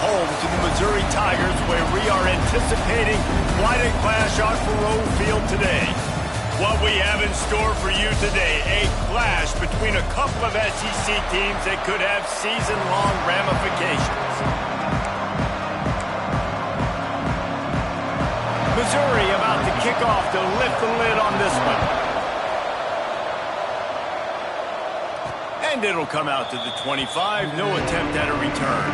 home to the Missouri Tigers, where we are anticipating quite a clash on Faroe Field today. What we have in store for you today, a clash between a couple of SEC teams that could have season-long ramifications. Missouri about to kick off to lift the lid on this one. And it'll come out to the 25. No attempt at a return.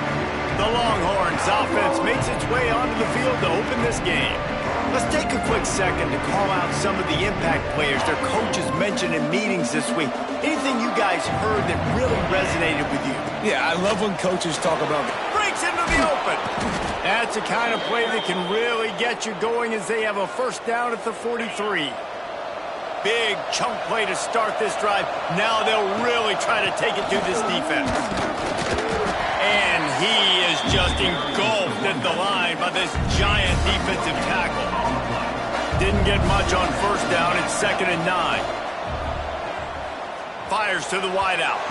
The Longhorns offense makes its way onto the field to open this game. Let's take a quick second to call out some of the impact players their coaches mentioned in meetings this week. Anything you guys heard that really resonated with you? Yeah, I love when coaches talk about it. Breaks into the open. That's the kind of play that can really get you going as they have a first down at the 43. Big chunk play to start this drive. Now they'll really try to take it to this defense. And he is just engulfed at the line by this giant defensive tackle. Didn't get much on first down. It's 2nd and 9. Fires to the wideout.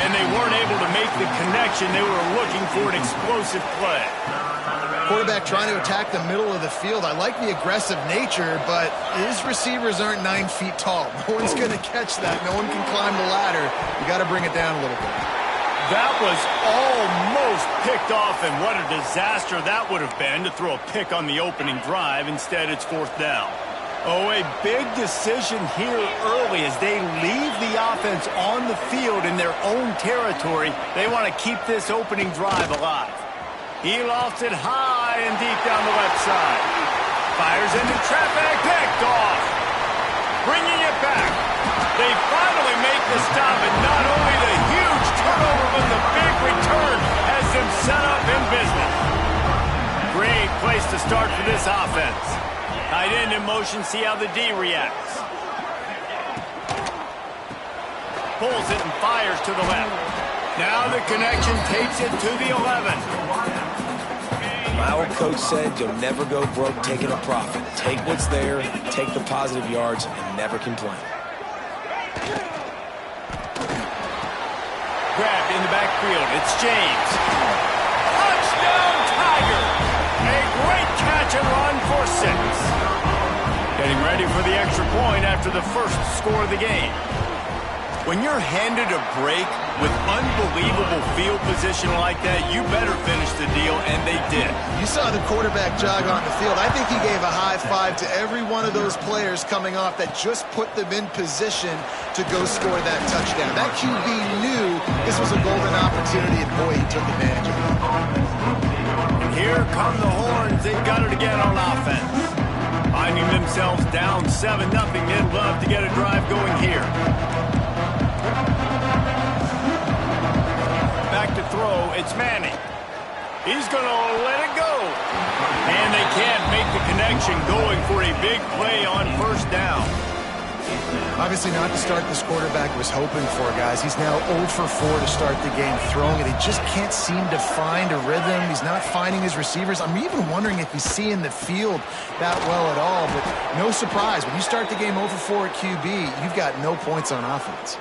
And they weren't able to make the connection. They were looking for an explosive play. Quarterback trying to attack the middle of the field. I like the aggressive nature, but his receivers aren't 9 feet tall. No one's going to catch that. No one can climb the ladder. You got to bring it down a little bit. That was almost picked off, and what a disaster that would have been to throw a pick on the opening drive. Instead, it's 4th down. Oh, a big decision here early as they leave the offense on the field in their own territory. They want to keep this opening drive alive. He lofts it high and deep down the left side. Fires into traffic, picked off. Bringing it back. They finally make the stop, and not only the huge turnover, but the big return has them set up in business. Great place to start for this offense. Tight end in motion, see how the D reacts. Pulls it and fires to the left. Now the connection takes it to the 11. My old coach said you'll never go broke taking a profit. Take what's there, take the positive yards, and never complain. Grabbed in the backfield. It's James. Touchdown, Tiger! A great catch and run for 6. Getting ready for the extra point after the first score of the game. When you're handed a break with unbelievable field position like that, you better finish the deal, and they did. You saw the quarterback jog on the field. I think he gave a high five to every one of those players coming off that just put them in position to go score that touchdown. That QB knew this was a golden opportunity, and boy, he took advantage of it. Here come the Horns. They've got it again on offense. Finding themselves down 7-0, they'd love to get a drive going here. Back to throw, it's Manning. He's going to let it go. And they can't make the connection, going for a big play on first down. Obviously not the start this quarterback was hoping for, guys. He's now 0 for 4 to start the game throwing it. He just can't seem to find a rhythm. He's not finding his receivers. I'm even wondering if he's seeing the field that well at all. But no surprise, when you start the game 0 for 4 at QB, you've got no points on offense.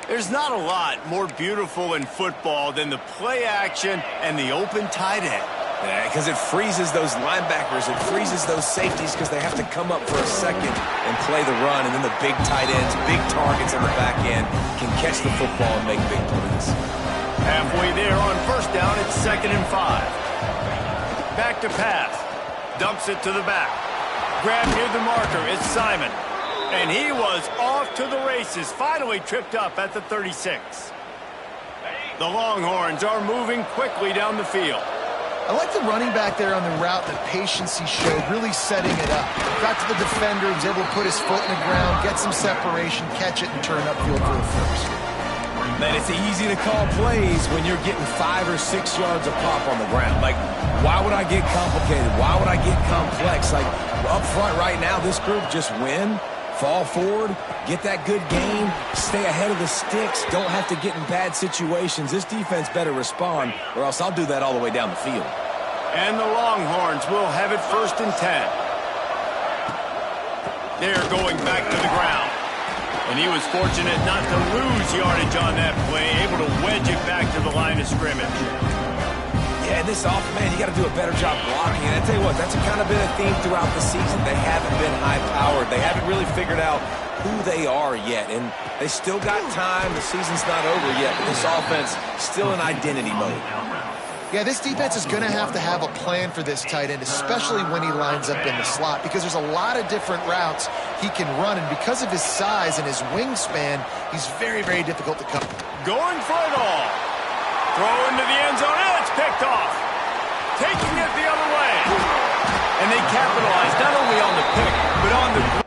There's not a lot more beautiful in football than the play action and the open tight end. Yeah, because it freezes those linebackers. It freezes those safeties because they have to come up for a second and play the run. And then the big tight ends, big targets on the back end can catch the football and make big plays. Halfway there on first down, it's 2nd and 5. Back to pass. Dumps it to the back. Grab near the marker. It's Simon. And he was off to the races. Finally tripped up at the 36. The Longhorns are moving quickly down the field. I like the running back there on the route, the patience he showed, really setting it up. Got to the defender, was able to put his foot in the ground, get some separation, catch it, and turn upfield for the first. Man, it's easy to call plays when you're getting 5 or 6 yards of pop on the ground. Like, why would I get complicated? Why would I get complex? Like, up front right now, this group just win, fall forward, get that good game, stay ahead of the sticks, don't have to get in bad situations. This defense better respond, or else I'll do that all the way down the field. And the Longhorns will have it 1st and 10. They're going back to the ground. And he was fortunate not to lose yardage on that play, able to wedge it back to the line of scrimmage. Yeah, and this offense, man, you got to do a better job blocking. And I tell you what, that's kind of been a theme throughout the season. They haven't been high-powered. They haven't really figured out who they are yet. And they still got time. The season's not over yet, but this offense still in identity mode. Yeah, this defense is going to have a plan for this tight end, especially when he lines up in the slot, because there's a lot of different routes he can run, and because of his size and his wingspan, he's very, very difficult to cover. Going for it all. Throw into the end zone, and it's picked off. Taking it the other way. And they capitalize not only on the pick, but on the...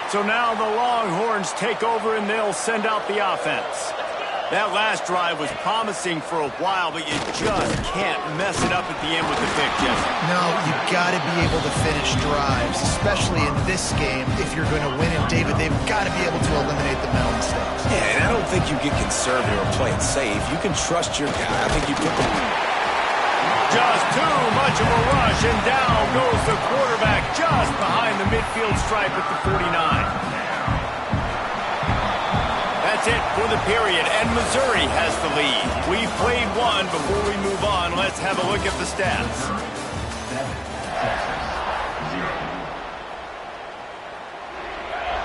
So now the Longhorns take over and they'll send out the offense. That last drive was promising for a while, but you just can't mess it up at the end with the pick, Jesse. No, you've got to be able to finish drives, especially in this game if you're going to win. And David, they've got to be able to eliminate the mental mistakes. Yeah, and I don't think you get conservative or play it safe. You can trust your guy. I think you put the... Just too much of a rush, and down goes the quarterback just behind the midfield stripe at the 49. That's it for the period, and Missouri has the lead. We've played one. Before we move on, let's have a look at the stats.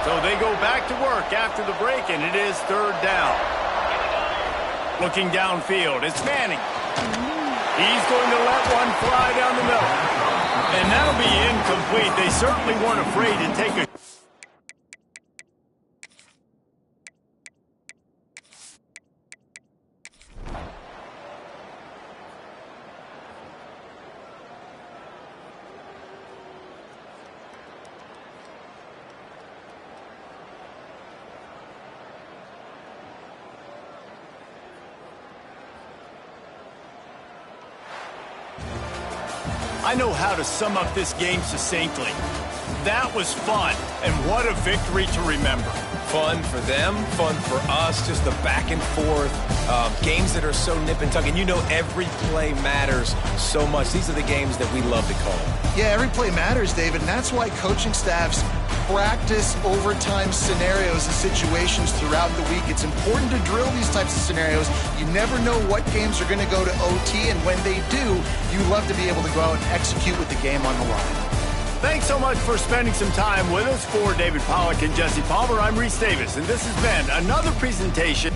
So they go back to work after the break, and it is third down. Looking downfield, it's Manning. He's going to let one fly down the middle. And that'll be incomplete. They certainly weren't afraid to take a... I know how to sum up this game succinctly. That was fun, and what a victory to remember. Fun for them, fun for us, just the back and forth, games that are so nip and tuck, and you know every play matters so much. These are the games that we love to call. Yeah, every play matters, David, and that's why coaching staffs practice overtime scenarios and situations throughout the week. It's important to drill these types of scenarios. You never know what games are going to go to OT, and when they do, you love to be able to go out and execute with the game on the line. Thanks so much for spending some time with us. For David Pollack and Jesse Palmer, I'm Reese Davis, and this has been another presentation.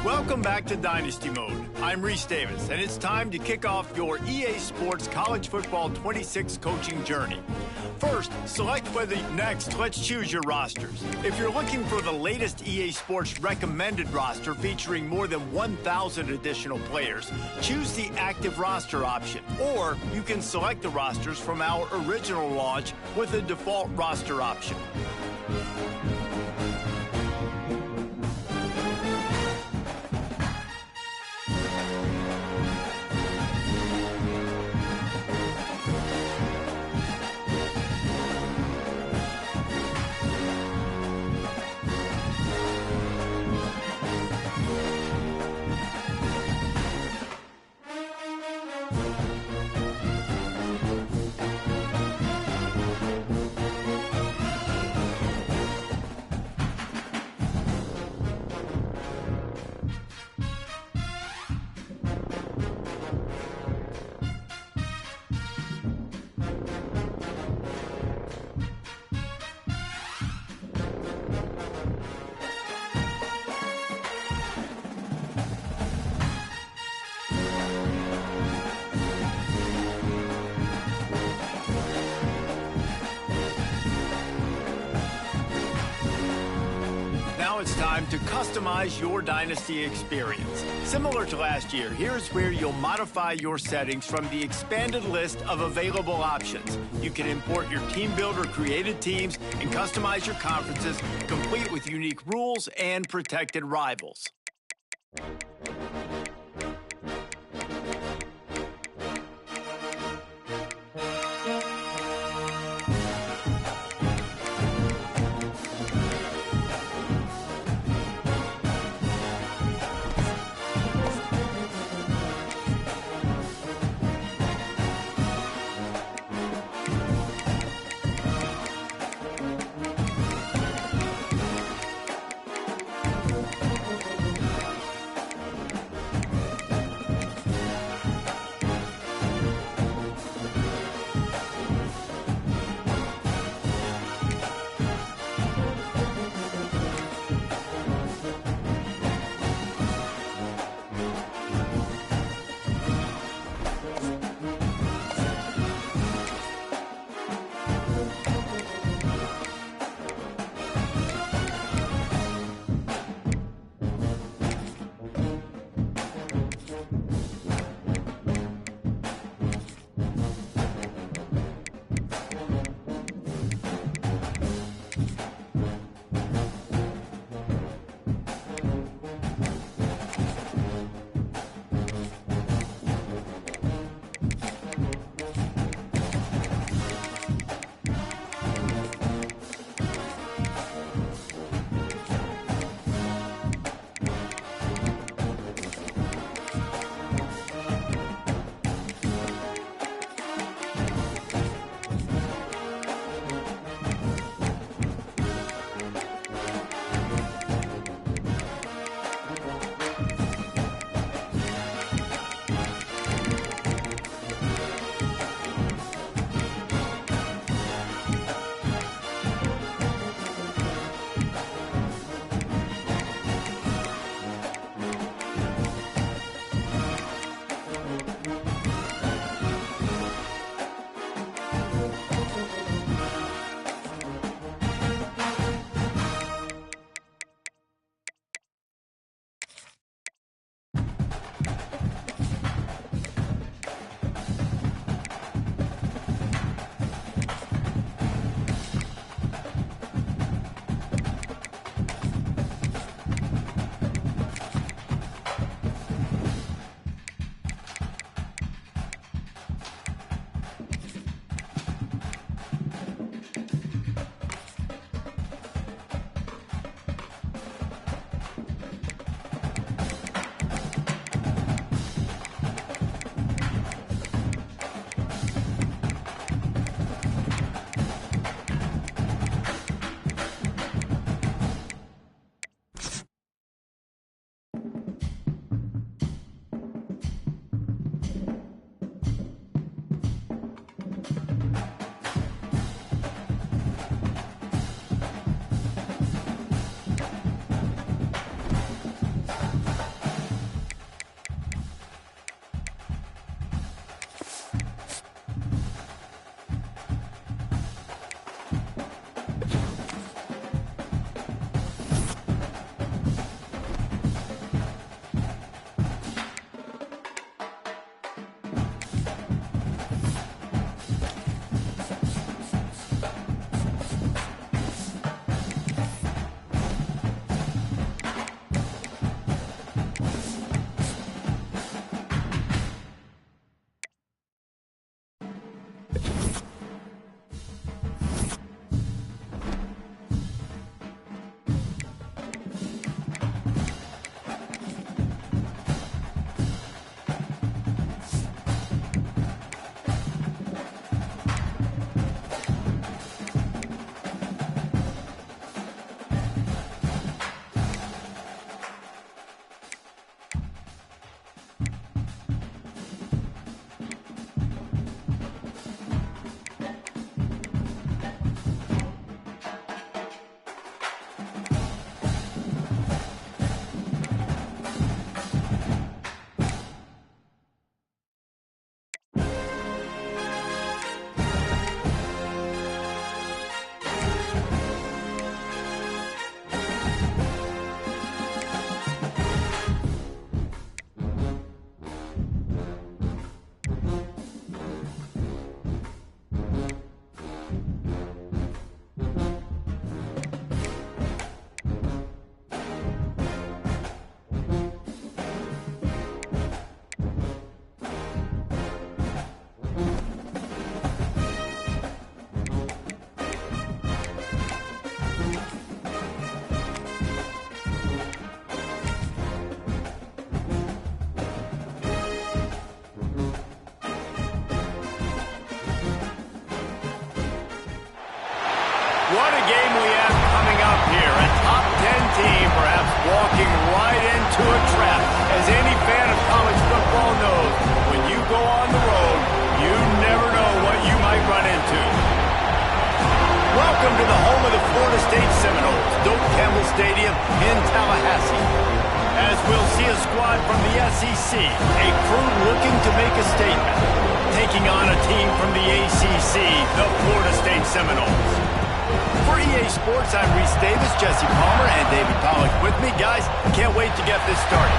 Welcome back to Dynasty Mode. I'm Reese Davis, and it's time to kick off your EA Sports College Football 26 coaching journey. First, select whether next, let's choose your rosters. If you're looking for the latest EA Sports recommended roster featuring more than 1,000 additional players, choose the active roster option. Or you can select the rosters from our original launch with the default roster option. time to customize your Dynasty experience. Similar to last year, here's where you'll modify your settings from the expanded list of available options. You can import your team builder created teams and customize your conferences, complete with unique rules and protected rivals. What a game we have coming up here. A top 10 team perhaps walking right into a trap. As any fan of college football knows, when you go on the road, you never know what you might run into. Welcome to the home of the Florida State Seminoles, Doak Campbell Stadium in Tallahassee. As we'll see a squad from the SEC, a crew looking to make a statement, taking on a team from the ACC, the Florida State Seminoles. For EA Sports, I'm Reese Davis, Jesse Palmer, and David Pollack with me. Guys, can't wait to get this started.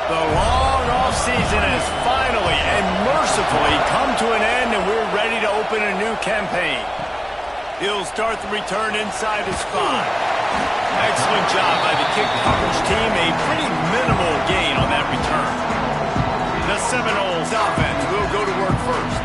The long off-season has finally and mercifully come to an end, and we're ready to open a new campaign. He'll start the return inside his 5. Excellent job by the kick coverage team. A pretty minimal gain on that return. The Seminoles offense will go to work first.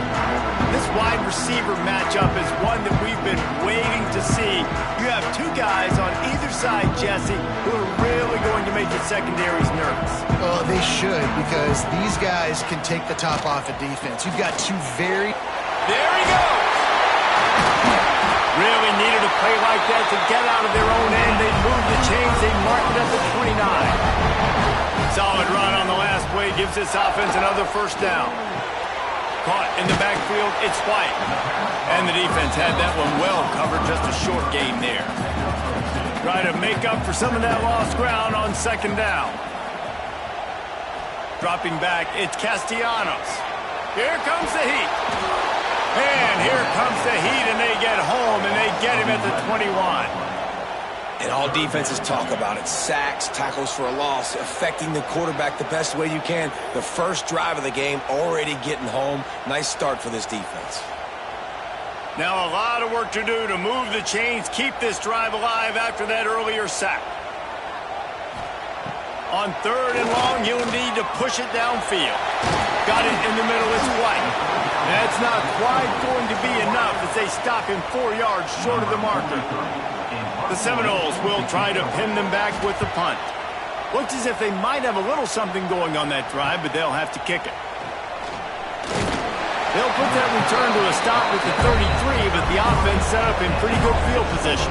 This wide receiver matchup is one that we've been waiting to see. You have two guys on either side, Jesse, who are really going to make the secondaries nervous. Well, they should, because these guys can take the top off of defense. You've got two very... There he goes! Really needed a play like that to get out of their own end. They moved the chains. They marked it at the 29. Solid run on the last play gives this offense another first down. Caught in the backfield, it's White. And the defense had that one well covered, just a short gain there. Try to make up for some of that lost ground on second down. Dropping back, it's Castellanos. Here comes the heat. And here comes the heat, and they get home, and they get him at the 21. And all defenses talk about it. Sacks, tackles for a loss, affecting the quarterback the best way you can. The first drive of the game, already getting home. Nice start for this defense. Now a lot of work to do to move the chains, keep this drive alive after that earlier sack. On third and long, you'll need to push it downfield. Got it in the middle, it's White. That's not quite going to be enough as they stop him 4 yards short of the marker. The Seminoles will try to pin them back with the punt. Looks as if they might have a little something going on that drive, but they'll have to kick it. They'll put that return to a stop at the 33, but the offense set up in pretty good field position.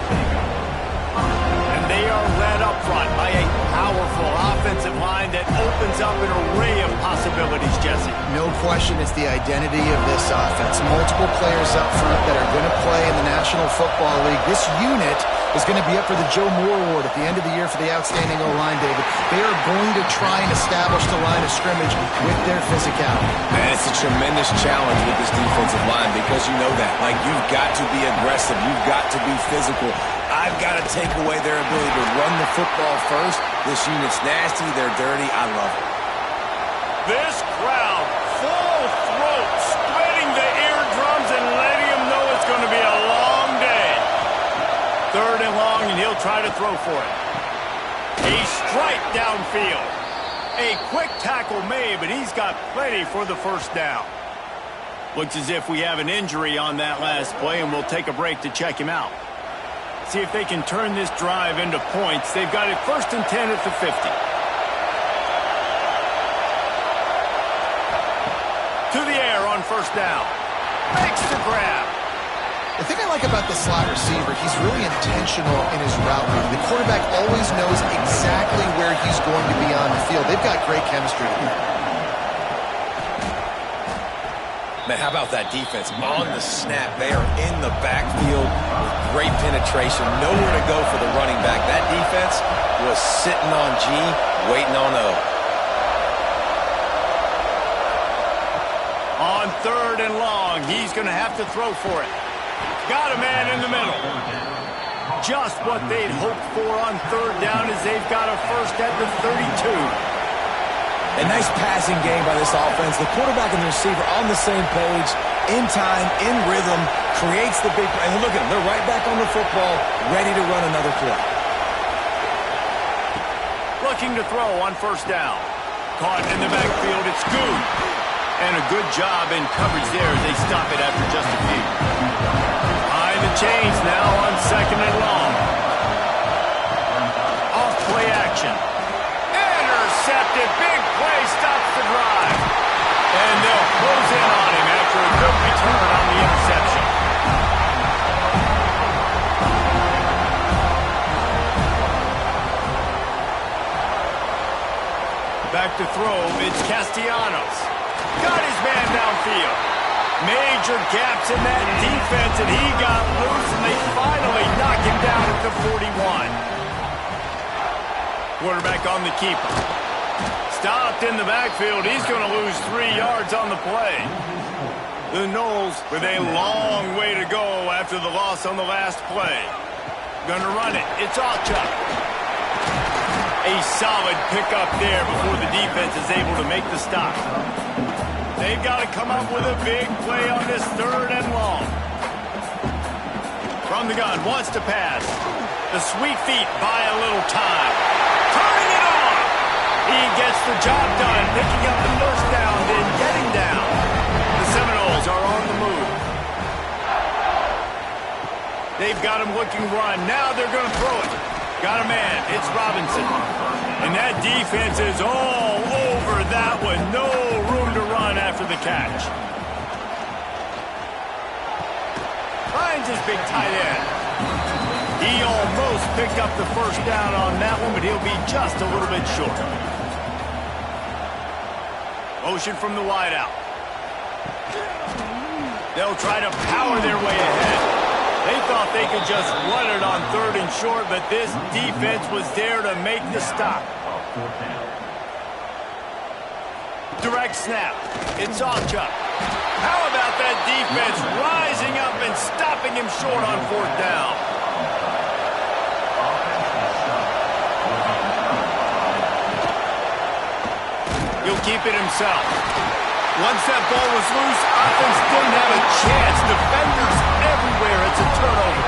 And they are led up front by a powerful offensive line that opens up an array of possibilities, Jesse. No question it's the identity of this offense. Multiple players up front that are going to play in the National Football League. This unit is going to be up for the Joe Moore Award at the end of the year for the outstanding O-line, David. They are going to try and establish the line of scrimmage with their physicality. Man, it's a tremendous challenge with this defensive line because you know that. Like, you've got to be aggressive. You've got to be physical. I've got to take away their ability to run the football first. This unit's nasty. They're dirty. I love it. This crowd, full throat, spreading the eardrums and letting them know it's going to be a long day. Third and long, and he'll try to throw for it. A strike downfield. A quick tackle made, but he's got plenty for the first down. Looks as if we have an injury on that last play, and we'll take a break to check him out. See if they can turn this drive into points. They've got it 1st and 10 at the 50. To the air on first down. Makes the grab. The thing I like about the slot receiver, he's really intentional in his route running. The quarterback always knows exactly where he's going to be on the field. They've got great chemistry together. Man, how about that defense? On the snap, they are in the backfield with great penetration. Nowhere to go for the running back. That defense was sitting on G, waiting on O. On third and long, he's going to have to throw for it. Got a man in the middle. Just what they'd hoped for on third down as they've got a first at the 32. A nice passing game by this offense. The quarterback and the receiver on the same page, in time, in rhythm, creates the big play. And look at them. They're right back on the football, ready to run another play. Looking to throw on first down. Caught in the backfield. It's Good. And a good job in coverage there as they stop it after just a few. Behind the chains now on second and long. defense, and he got loose, and they finally knock him down at the 41. Quarterback on the keeper. Stopped in the backfield. He's going to lose 3 yards on the play. The Knowles with a long way to go after the loss on the last play. Going to run it. It's Alchuk. A solid pickup there before the defense is able to make the stop. They've got to come up with a big play on this 3rd and long. From the gun, wants to pass. The sweet feet buy a little time. Turning it on! He gets the job done, picking up the first down, then getting down. The Seminoles are on the move. They've got him looking run. Now they're going to throw it. Got a man. It's Robinson. And that defense is all over that one. No room to run after the catch. Finds his big tight end. He almost picked up the first down on that one, but he'll be just a little bit short. Motion from the wideout. They'll try to power their way ahead. They thought they could just run it on 3rd and short, but this defense was there to make the stop. Direct snap. It's Alchuk. How about that defense rising up and stopping him short on 4th down? He'll keep it himself. Once that ball was loose, offense didn't have a chance. Defenders everywhere. It's a turnover.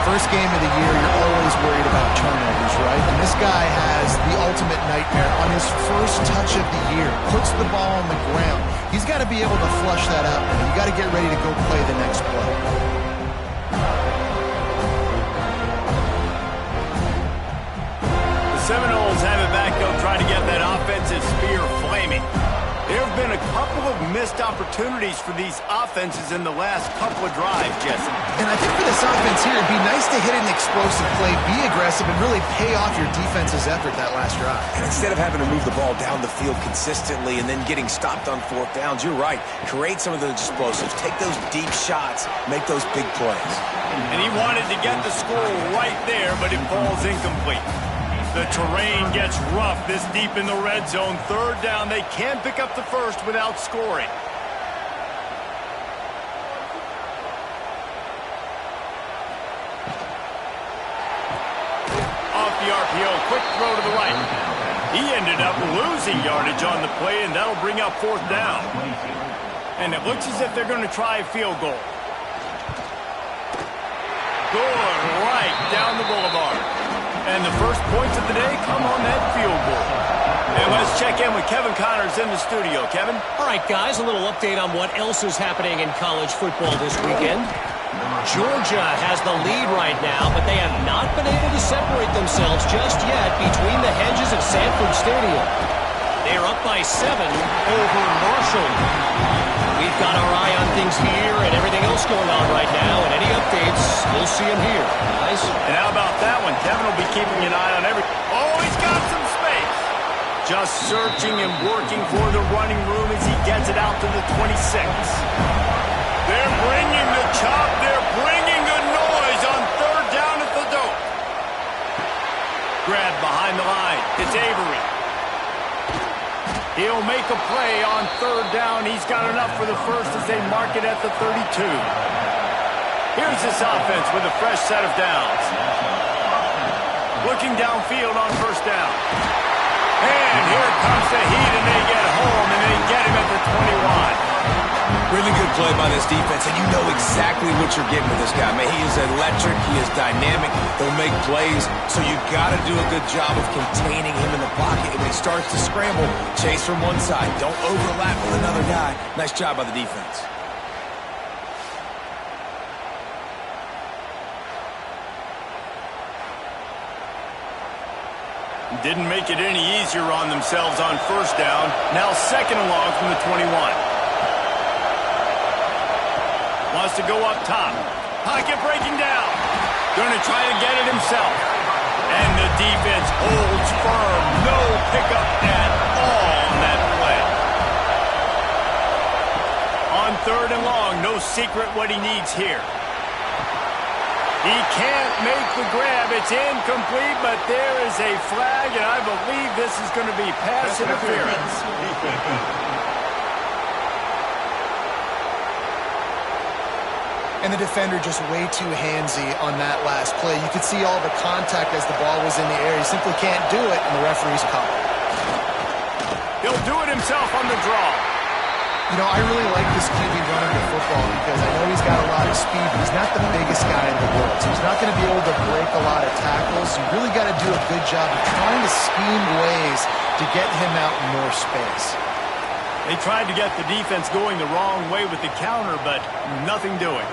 First game of the year, you're always worried about turnovers, right? And this guy has the ultimate nightmare. On his first touch of the year, puts the ball on the ground. He's got to be able to flush that out. You got to get ready to go play the next play. The Seminoles have it back. They'll try to get that offensive spear flaming. There have been a couple of missed opportunities for these offenses in the last couple of drives, Jesse. And I think for this offense here, it'd be nice to hit an explosive play, be aggressive, and really pay off your defense's effort that last drive. And instead of having to move the ball down the field consistently and then getting stopped on 4th downs, you're right. Create some of those explosives. Take those deep shots. Make those big plays. And he wanted to get the score right there, but it falls incomplete. The terrain gets rough this deep in the red zone. 3rd down, they can't pick up the first without scoring. Off the RPO, quick throw to the right. He ended up losing yardage on the play, and that'll bring up 4th down. And it looks as if they're going to try a field goal. Good right down the boulevard. And the first points of the day come on that field goal. And let's check in with Kevin Connors in the studio. Kevin? All right, guys, a little update on what else is happening in college football this weekend. Georgia has the lead right now, but they have not been able to separate themselves just yet between the hedges at Sanford Stadium. They're up by 7 over Marshall. We've got our eye on things here and everything else going on right now, and any updates, you'll see them here, guys. And how about that one? Kevin will be keeping an eye on every... Oh, he's got some space. Just searching and working for the running room as he gets it out to the 26. They're bringing the chop. They're bringing the noise on 3rd down at the dope. Grab behind the line. It's Avery. He'll make a play on 3rd down. He's got enough for the first as they mark it at the 32. Here's this offense with a fresh set of downs. Looking downfield on 1st down. And here comes the heat, and they get home, and they get him at the 21. Really good play by this defense, and you know exactly what you're getting with this guy. Man, he is electric. He is dynamic. He'll make plays, so you got to do a good job of containing him in the pocket. And when he starts to scramble, chase from one side. Don't overlap with another guy. Nice job by the defense. Didn't make it any easier on themselves on 1st down. Now 2nd and long from the 21. Wants to go up top. Pocket breaking down. Going to try to get it himself. And the defense holds firm. No pickup at all on that play. On third and long. No secret what he needs here. He can't make the grab. It's incomplete, but there is a flag, and I believe this is going to be pass interference. And the defender just way too handsy on that last play. You could see all the contact as the ball was in the air. He simply can't do it, and the referee's calling. He'll do it himself on the draw. You know, I really like this QB running the football because I know he's got a lot of speed, but he's not the biggest guy in the world. So he's not going to be able to break a lot of tackles. You really got to do a good job of trying to scheme ways to get him out in more space. They tried to get the defense going the wrong way with the counter, but nothing doing.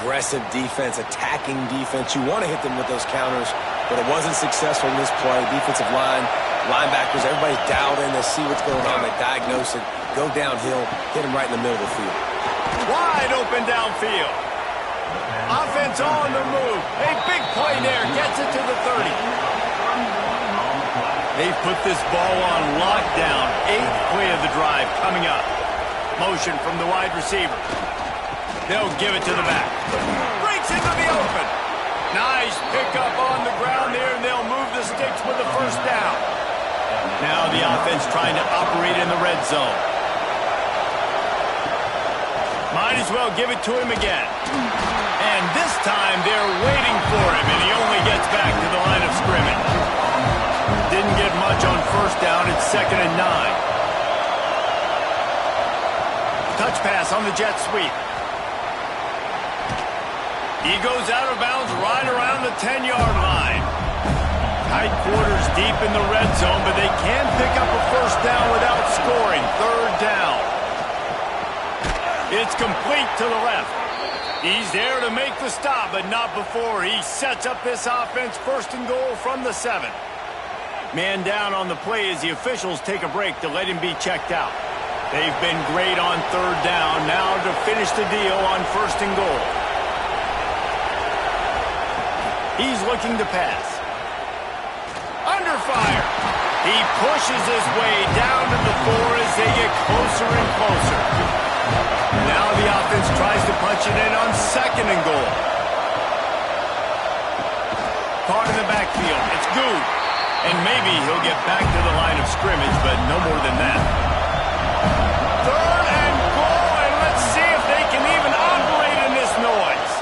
Aggressive defense, attacking defense. You want to hit them with those counters, but it wasn't successful in this play. Defensive line, linebackers, everybody's dialed in. They see what's going on. They diagnose it. Go downhill, hit him right in the middle of the field. Wide open downfield. Offense on the move. A big play there. Gets it to the 30. They've put this ball on lockdown. 8th play of the drive coming up. Motion from the wide receiver. They'll give it to the back. Breaks into the open. Nice pickup on the ground there, and they'll move the sticks with the first down. Now the offense trying to operate in the red zone. Might as well give it to him again. And this time they're waiting for him, and he only gets back to the line of scrimmage. Didn't get much on first down. It's 2nd and 9. Touch pass on the jet sweep. He goes out of bounds right around the 10-yard line. Tight quarters deep in the red zone, but they can pick up a first down without scoring. 3rd down. It's complete to the left. He's there to make the stop, but not before he sets up this offense. 1st and goal from the 7. Man down on the play as the officials take a break to let him be checked out. They've been great on 3rd down. Now to finish the deal on 1st and goal. He's looking to pass. Under fire. He pushes his way down to the 4 as they get closer and closer. Now the offense tries to punch it in on 2nd and goal. Caught in the backfield. It's good. And maybe he'll get back to the line of scrimmage, but no more than that. 3rd and goal, and let's see if they can even operate in this noise.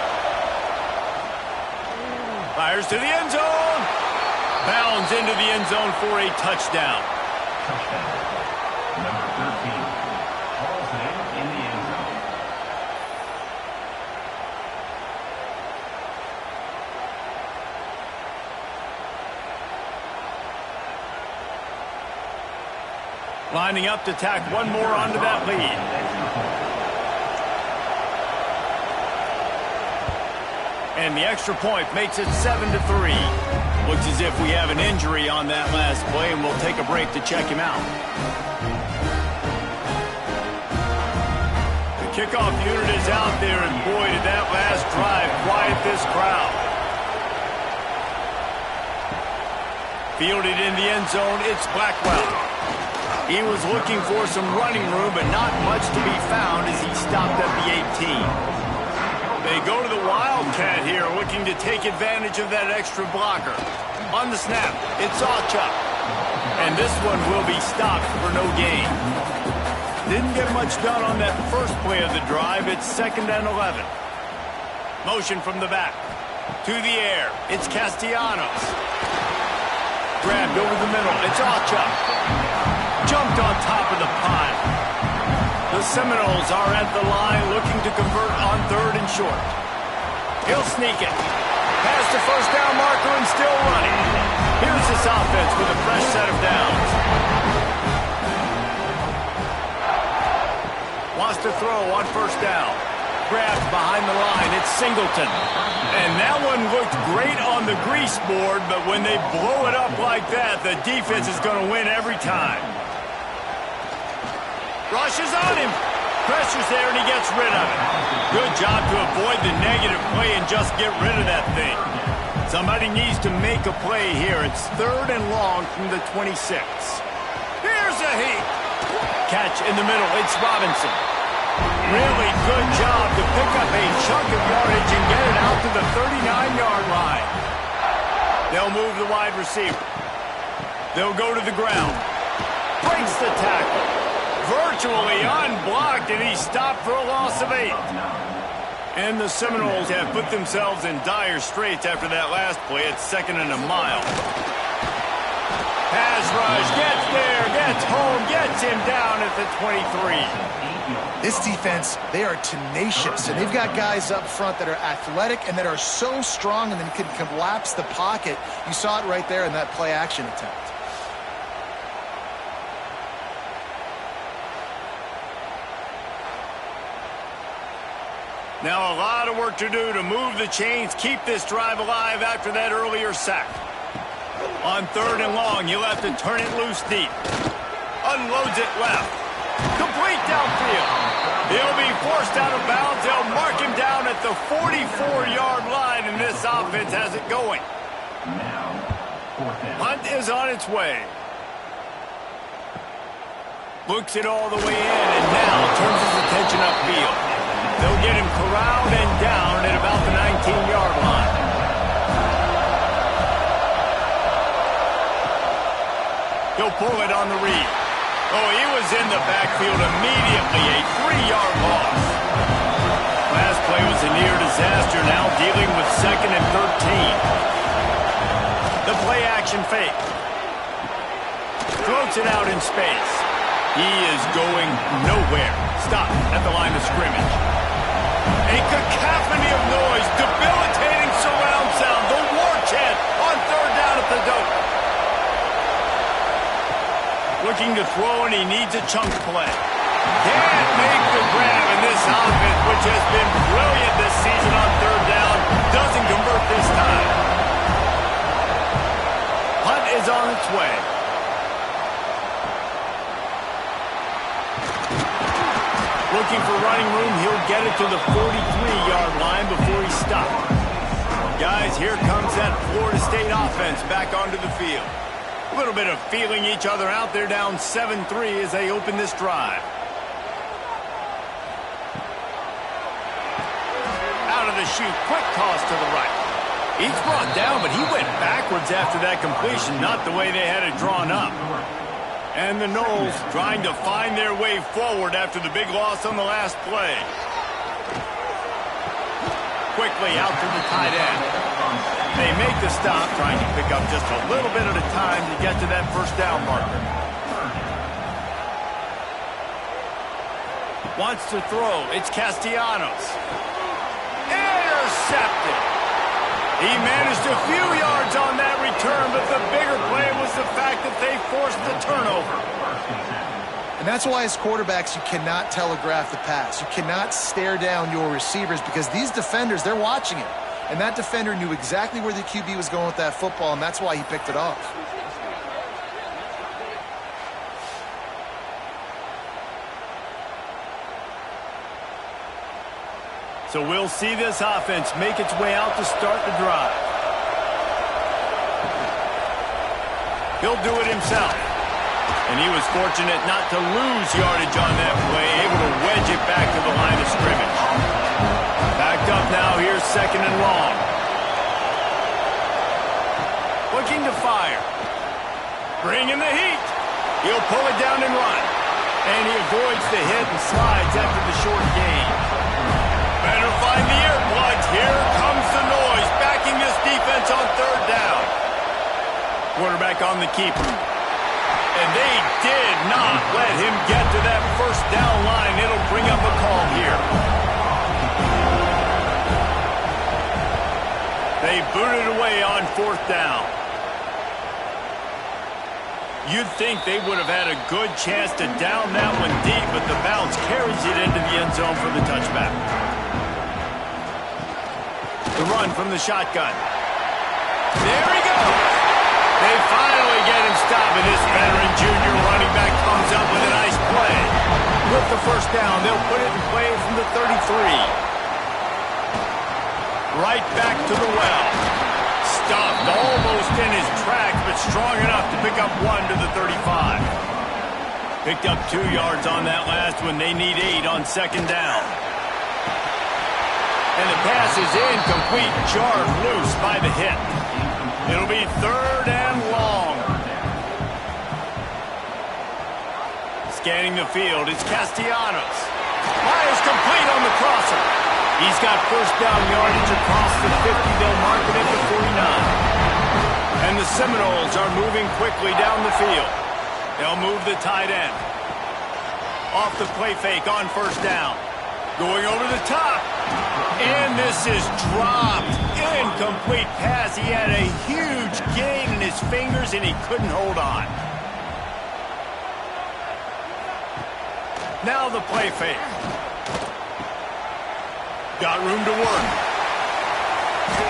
Fires to the end zone. Bounds into the end zone for a touchdown. Touchdown. Number 13. Ball's in the end zone. Lining up to tack one more onto that lead. And the extra point makes it 7-3. Looks as if we have an injury on that last play, and we'll take a break to check him out. The kickoff unit is out there, and boy, did that last drive quiet this crowd. Fielded in the end zone, it's Blackwell. He was looking for some running room, but not much to be found as he stopped at the 18. They go to the Wildcat here, looking to take advantage of that extra blocker. On the snap, it's Ocha. And this one will be stopped for no gain. Didn't get much done on that first play of the drive. It's 2nd and 11. Motion from the back. To the air, it's Castellanos. Grabbed over the middle, it's Ocha. Jumped on top of the pile. The Seminoles are at the line looking to convert on 3rd and short. He'll sneak it. Past the first down marker and still running. Here's this offense with a fresh set of downs. Wants to throw on 1st down. Grabbed behind the line. It's Singleton. And that one looked great on the grease board, but when they blow it up like that, the defense is going to win every time. Rushes on him. Pressure's there, and he gets rid of it. Good job to avoid the negative play and just get rid of that thing. Somebody needs to make a play here. It's 3rd and long from the 26. Here's a heat. Catch in the middle. It's Robinson. Really good job to pick up a chunk of yardage and get it out to the 39-yard line. They'll move the wide receiver. They'll go to the ground. Breaks the tackle. Virtually unblocked, and he stopped for a loss of 8. And the Seminoles have put themselves in dire straits after that last play. It's 2nd and a mile. Pass rush, gets there, gets home, gets him down at the 23. This defense, they are tenacious, and they've got guys up front that are athletic and that are so strong and then can collapse the pocket. You saw it right there in that play-action attempt. Now a lot of work to do to move the chains, keep this drive alive after that earlier sack. On 3rd and long, he'll have to turn it loose deep. Unloads it left. Complete downfield. He'll be forced out of bounds. They'll mark him down at the 44-yard line, and this offense has it going. Hunt is on its way. Looks it all the way in, and now turns his attention upfield. They'll get him corralled and down at about the 19-yard line. He'll pull it on the read. Oh, he was in the backfield immediately, a 3-yard loss. Last play was a near disaster, now dealing with 2nd and 13. The play-action fake. Floats it out in space. He is going nowhere. Stop at the line of scrimmage. A cacophony of noise, debilitating surround sound, the war chant on 3rd down at the dope. Looking to throw, and he needs a chunk play. Can't make the grab, and this offense, which has been brilliant this season on 3rd down, doesn't convert this time. Hunt is on its way. Looking for running room, he'll get it to the 43-yard line before he stops. Guys, here comes that Florida State offense back onto the field. A little bit of feeling each other out. They're down 7-3 as they open this drive. Out of the chute, quick toss to the right. He's brought down, but he went backwards after that completion, not the way they had it drawn up. And the Noles trying to find their way forward after the big loss on the last play. Quickly out to the tight end. They make the stop, trying to pick up just a little bit at a time to get to that 1st down marker. Wants to throw. It's Castellanos. Intercepted. He managed a few yards on that return, but the bigger play was the fact that they forced the turnover. And that's why as quarterbacks, you cannot telegraph the pass. You cannot stare down your receivers because these defenders, they're watching it. And that defender knew exactly where the QB was going with that football, and that's why he picked it off. So we'll see this offense make its way out to start the drive. He'll do it himself. And he was fortunate not to lose yardage on that play, able to wedge it back to the line of scrimmage. Backed up now, here's 2nd and long. Looking to fire. Bringing the heat. He'll pull it down and run. And he avoids the hit and slides after the short gain. Better find the earplugs. Here comes the noise, backing this defense on 3rd down. Quarterback on the keeper. And they did not let him get to that 1st down line. It'll bring up a call here. They booted away on 4th down. You'd think they would have had a good chance to down that one deep, but the bounce carries it into the end zone for the touchback. The run from the shotgun. There he goes. They finally get him stopped, and this veteran junior running back comes up with a nice play. With the 1st down, they'll put it in play from the 33. Right back to the well. Stuffed almost in his tracks, but strong enough to pick up 1 to the 35. Picked up 2 yards on that last one. They need 8 on second down. And the pass is incomplete, jarred loose by the hit. It'll be 3rd and long. Scanning the field, it's Castellanos. Fires complete on the crosser. He's got first down yardage across the 50. They'll mark it at the 49. And the Seminoles are moving quickly down the field. They'll move the tight end. Off the play fake on first down. Going over the top. And this is dropped. Incomplete pass. He had a huge gain in his fingers and he couldn't hold on. Now the play fake. Got room to work.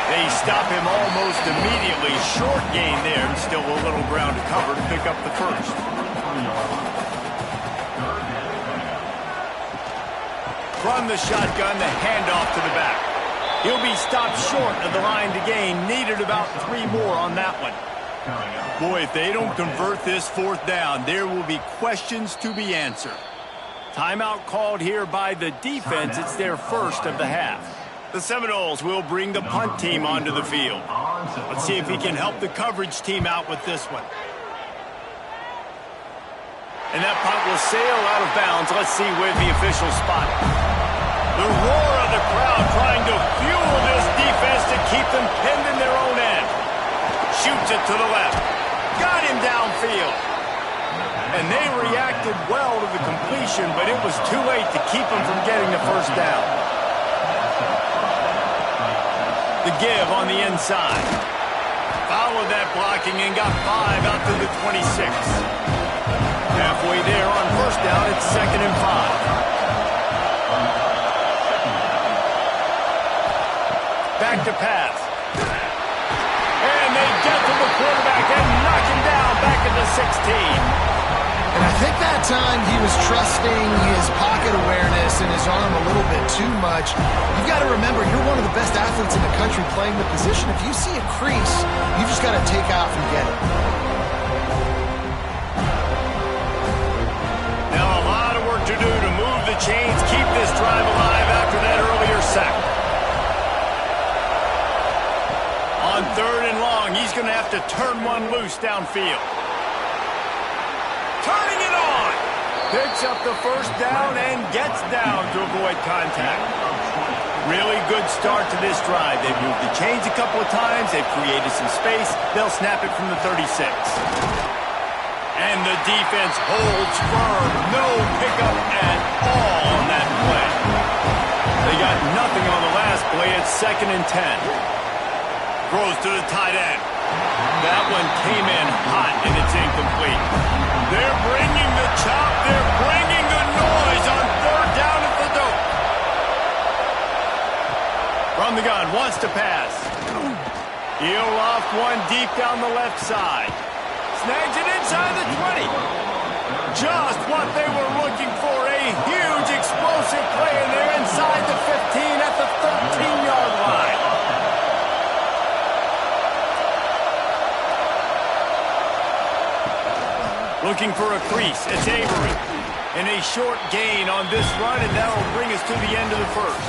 They stop him almost immediately. Short gain there and still a little ground to cover to pick up the first. From the shotgun, the handoff to the back. He'll be stopped short of the line to gain. Needed about 3 more on that one. Boy, if they don't convert this 4th down, there will be questions to be answered. Timeout called here by the defense. It's their first of the half. The Seminoles will bring the punt team onto the field. Let's see if he can help the coverage team out with this one. And that punt will sail out of bounds. Let's see where the officials spot it. The roar of the crowd trying to fuel this defense to keep them pinned in their own end. Shoots it to the left. Got him downfield. And they reacted well to the completion, but it was too late to keep them from getting the first down. The give on the inside. Followed that blocking and got 5 out to the 26. Halfway there on first down, it's 2nd and 5. Back to pass. And they get to the quarterback and knock him down back at the 16. And I think that time he was trusting his pocket awareness and his arm a little bit too much. You've got to remember, you're one of the best athletes in the country playing the position. If you see a crease, you just got to take off and get it. Now a lot of work to do to move the chains, keep this drive alive after that earlier sack. On 3rd and long, he's going to have to turn one loose downfield. Turning it on. Picks up the first down and gets down to avoid contact. Really good start to this drive. They've moved the chains a couple of times. They've created some space. They'll snap it from the 36. And the defense holds firm. No pickup at all on that play. They got nothing on the last play. It's 2nd and 10. Throws to the tight end. That one came in hot, and it's incomplete. They're bringing the chop. They're bringing the noise on 3rd down at the dope. From the gun, wants to pass. He'll loft one deep down the left side. Snags it inside the 20. Just what they were looking for. A huge explosive play, and they're inside the 15 at the 13-yard line. Looking for a crease. It's Avery. And a short gain on this run, and that will bring us to the end of the first.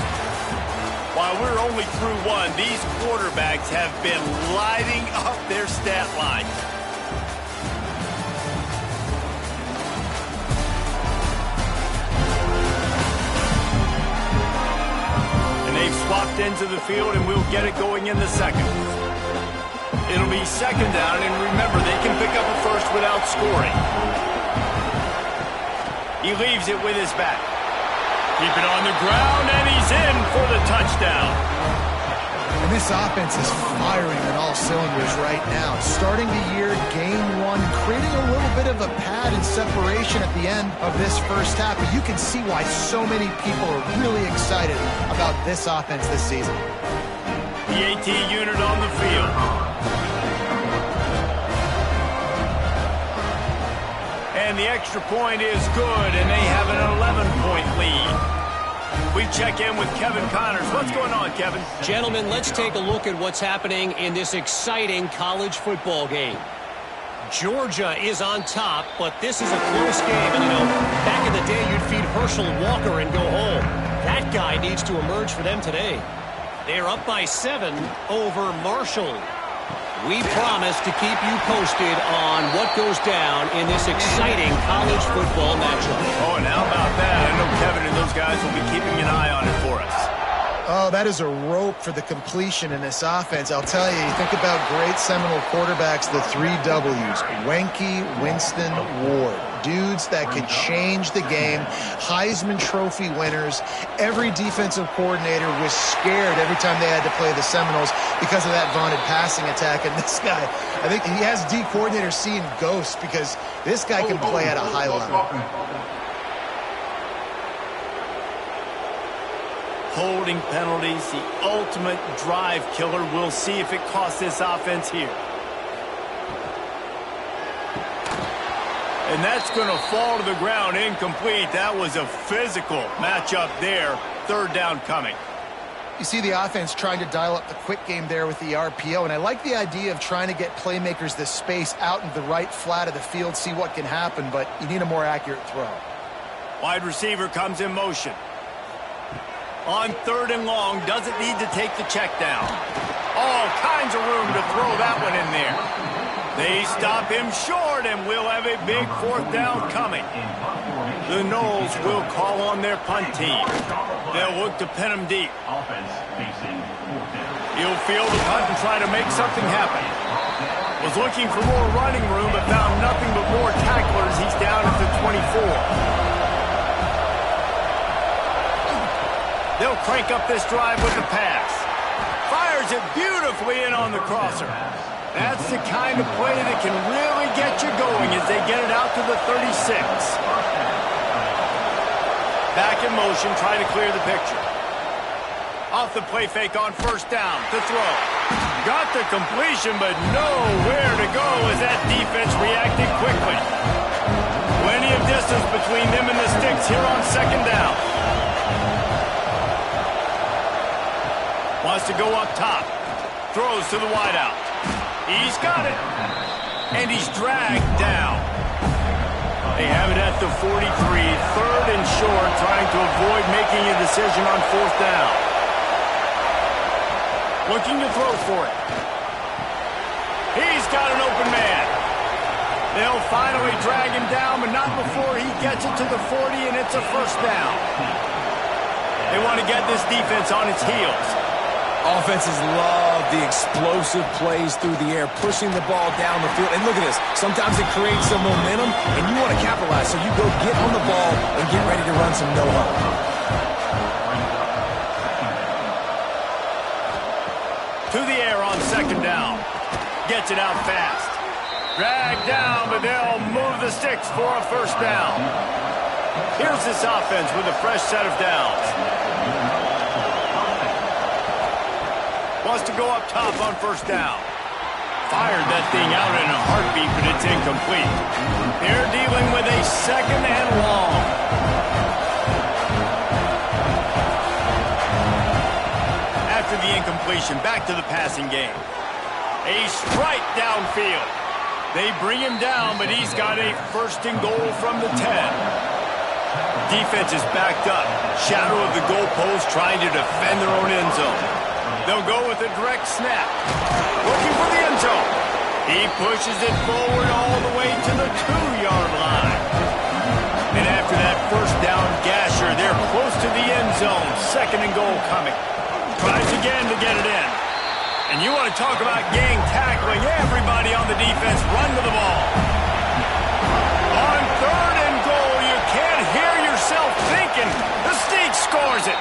While we're only through one, these quarterbacks have been lighting up their stat line. And they've swapped into the field, and we'll get it going in the second. It'll be 2nd down, and remember, they can pick up a first without scoring. He leaves it with his back. Keep it on the ground, and he's in for the touchdown. And this offense is firing on all cylinders right now. Starting the year, game 1, creating a little bit of a pad and separation at the end of this first half. But you can see why so many people are really excited about this offense this season. The AT unit on the field. And the extra point is good, and they have an 11-point lead. We check in with Kevin Connors. What's going on, Kevin? Gentlemen, let's take a look at what's happening in this exciting college football game. Georgia is on top, but this is a close game. And, you know, back in the day, you'd feed Herschel Walker and go home. That guy needs to emerge for them today. They're up by 7 over Marshall. We promise to keep you posted on what goes down in this exciting college football matchup. Oh, and how about that? I know Kevin and those guys will be keeping an eye on it for us. Oh, that is a rope for the completion in this offense. I'll tell you think about great Seminole quarterbacks, the 3 W's. Wenke, Winston, Ward. Dudes that could change the game. Heisman Trophy winners. Every defensive coordinator was scared every time they had to play the Seminoles because of that vaunted passing attack. And this guy, I think he has D coordinators seeing ghosts because this guy can play at a high level. Holding penalties, the ultimate drive killer. We'll see if it costs this offense here. And that's going to fall to the ground incomplete. That was a physical matchup there. 3rd down coming. You see the offense trying to dial up the quick game there with the RPO, and I like the idea of trying to get playmakers this space out into the right flat of the field, see what can happen, but you need a more accurate throw. Wide receiver comes in motion. On 3rd and long, doesn't need to take the check down. All kinds of room to throw that one in there. They stop him short, and we'll have a big 4th down coming. The Noles will call on their punt team. They'll look to pin him deep. He'll field the punt and try to make something happen. Was looking for more running room, but found nothing but more tacklers. He's down at the 24. They'll crank up this drive with the pass. Fires it beautifully in on the crosser. That's the kind of play that can really get you going as they get it out to the 36. Back in motion, trying to clear the picture. Off the play fake on 1st down to throw. Got the completion, but nowhere to go as that defense reacted quickly. Plenty of distance between them and the sticks here on 2nd down. Wants to go up top. Throws to the wideout. He's got it. And he's dragged down. They have it at the 43. 3rd and short, trying to avoid making a decision on 4th down. Looking to throw for it. He's got an open man. They'll finally drag him down, but not before he gets it to the 40, and it's a 1st down. They want to get this defense on its heels. Offenses love the explosive plays through the air, pushing the ball down the field. And look at this. Sometimes it creates some momentum, and you want to capitalize. So you go get on the ball and get ready to run some no-huddle. To the air on 2nd down. Gets it out fast. Dragged down, but they'll move the sticks for a 1st down. Here's this offense with a fresh set of downs. Wants to go up top on 1st down. Fired that thing out in a heartbeat, but it's incomplete. They're dealing with a 2nd and long. After the incompletion, back to the passing game. A strike downfield. They bring him down, but he's got a 1st and goal from the 10. Defense is backed up. Shadow of the goalpost, trying to defend their own end zone. They'll go with a direct snap. Looking for the end zone. He pushes it forward all the way to the 2-yard line. And after that 1st down gasher, they're close to the end zone. 2nd and goal coming. Tries again to get it in. And you want to talk about gang tackling. Everybody on the defense run to the ball. On 3rd and goal, you can't hear yourself thinking. The Steak scores it.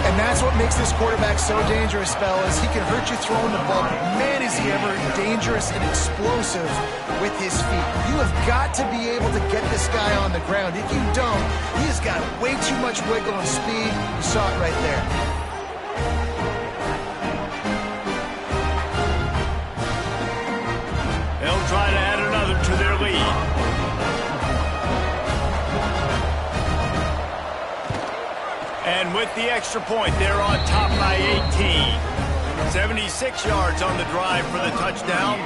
And that's what makes this quarterback so dangerous, fellas. He can hurt you throwing the ball. Man, is he ever dangerous and explosive with his feet. You have got to be able to get this guy on the ground. If you don't, he has got way too much wiggle and speed. You saw it right there. They'll try to add another to their lead. And with the extra point, they're on top by 18. 76 yards on the drive for the touchdown.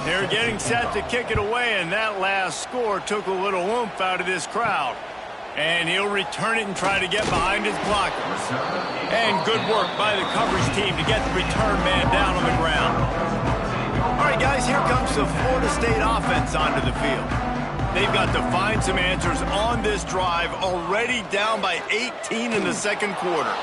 They're getting set to kick it away, and that last score took a little oomph out of this crowd. And he'll return it and try to get behind his blocker. And good work by the coverage team to get the return man down on the ground. All right, guys, here comes the Florida State offense onto the field. They've got to find some answers on this drive, already down by 18 in the second quarter.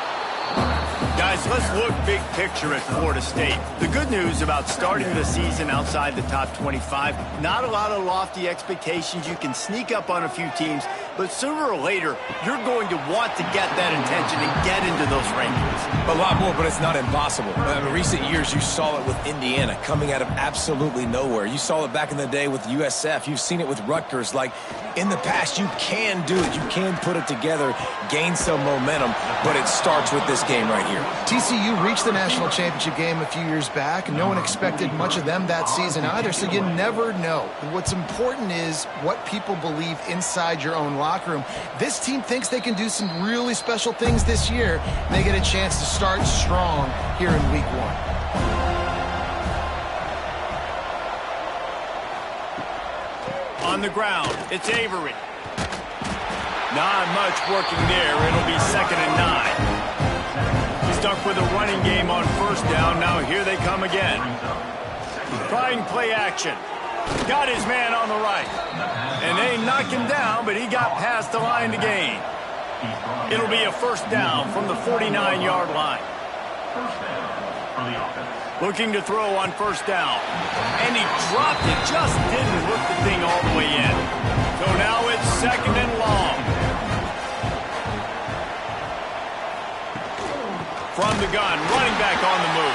Guys, let's look big picture at Florida State. The good news about starting the season outside the top 25, not a lot of lofty expectations. You can sneak up on a few teams, but sooner or later, you're going to want to get that attention and get into those rankings. A lot more, but it's not impossible. In recent years, you saw it with Indiana coming out of absolutely nowhere. You saw it back in the day with USF. You've seen it with Rutgers. Like, in the past, you can do it. You can put it together, gain some momentum, but it starts with this game right here. TCU reached the national championship game a few years back, and no one expected much of them that season either, so you never know. What's important is what people believe inside your own locker room. This team thinks they can do some really special things this year, and they get a chance to start strong here in week 1. On the ground, it's Avery. Not much working there. It'll be 2nd and 9. Stuck with a running game on first down. Now here they come again. Trying play action. Got his man on the right. And they knocked him down, but he got past the line to gain. It'll be a first down from the 49-yard line. Looking to throw on first down. And he dropped it. Just didn't hook the thing all the way in. So now it's 2nd and long. From the gun, running back on the move.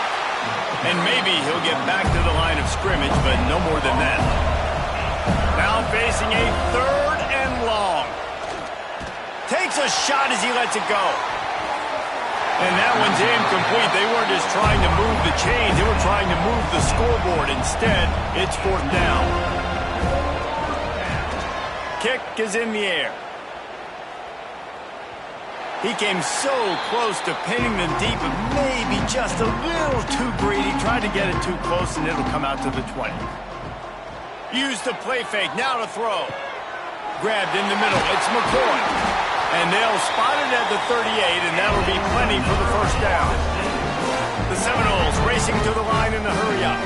And maybe he'll get back to the line of scrimmage, but no more than that. Now facing a 3rd and long. Takes a shot as he lets it go. And that one's incomplete. They weren't just trying to move the chains. They were trying to move the scoreboard. Instead, it's 4th down. Kick is in the air. He came so close to pinning them deep, but maybe just a little too greedy. Tried to get it too close, and it'll come out to the 20. Use the play fake. Now to throw. Grabbed in the middle. It's McCoy. And they'll spot it at the 38, and that'll be plenty for the first down. The Seminoles racing to the line in the hurry-up.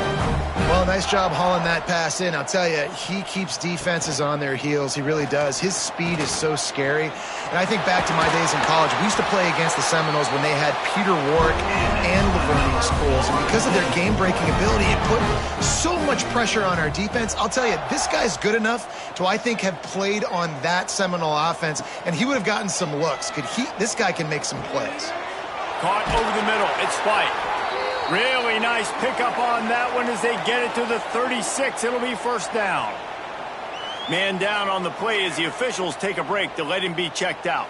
Well, nice job hauling that pass in. I'll tell you, he keeps defenses on their heels. He really does. His speed is so scary. And I think back to my days in college. We used to play against the Seminoles when they had Peter Warrick and Lavernius Schools. And because of their game-breaking ability, it put so much pressure on our defense. I'll tell you, this guy's good enough to, I think, have played on that Seminole offense, and he would have gotten some looks. This guy can make some plays. Caught over the middle. It's White. Really nice pickup on that one as they get it to the 36. It'll be first down. Man down on the play as the officials take a break to let him be checked out.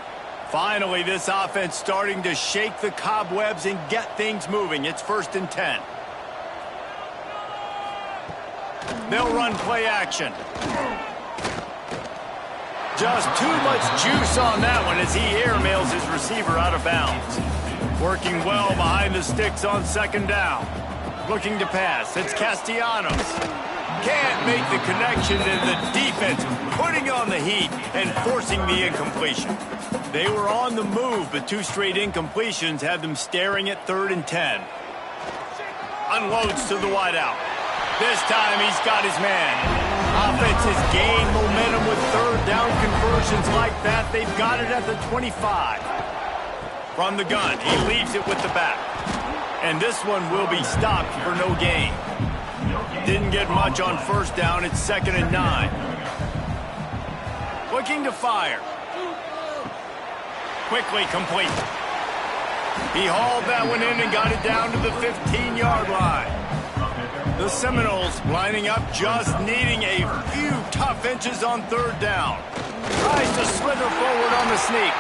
Finally, this offense starting to shake the cobwebs and get things moving. It's 1st and 10. They'll run play action. Just too much juice on that one as he airmails his receiver out of bounds. Working well behind the sticks on 2nd down. Looking to pass. It's Castellanos. Can't make the connection, and the defense putting on the heat and forcing the incompletion. They were on the move, but 2 straight incompletions had them staring at 3rd and 10. Unloads to the wideout. This time he's got his man. Offense has gained momentum with 3rd down conversions like that. They've got it at the 25. From the gun, he leaves it with the back. And this one will be stopped for no gain. Didn't get much on first down. It's 2nd and 9. Looking to fire. Quickly complete. He hauled that one in and got it down to the 15-yard line. The Seminoles lining up, just needing a few tough inches on 3rd down. Tries to slither forward on the sneak.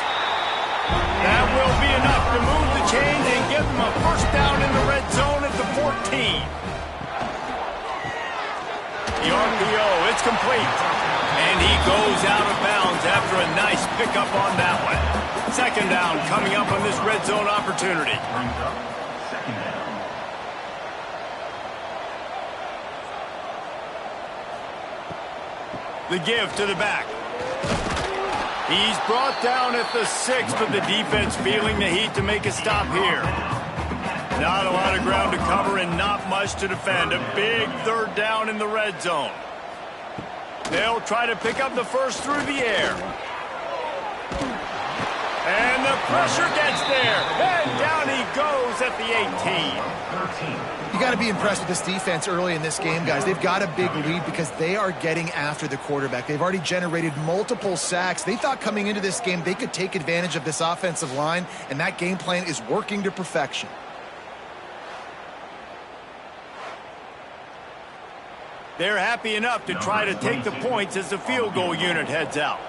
That will be enough to move the chains and give them a first down in the red zone at the 14. The RPO, it's complete. And he goes out of bounds after a nice pickup on that one. 2nd down coming up on this red zone opportunity. The give to the back. He's brought down at the 6, but the defense feeling the heat to make a stop here. Not a lot of ground to cover and not much to defend. A big third down in the red zone. They'll try to pick up the first through the air. And the pressure gets there. And down he goes at the 18. You got to be impressed with this defense early in this game, guys. They've got a big lead because they are getting after the quarterback. They've already generated multiple sacks. They thought coming into this game they could take advantage of this offensive line, and that game plan is working to perfection. They're happy enough to try to take the points as the field goal unit heads out.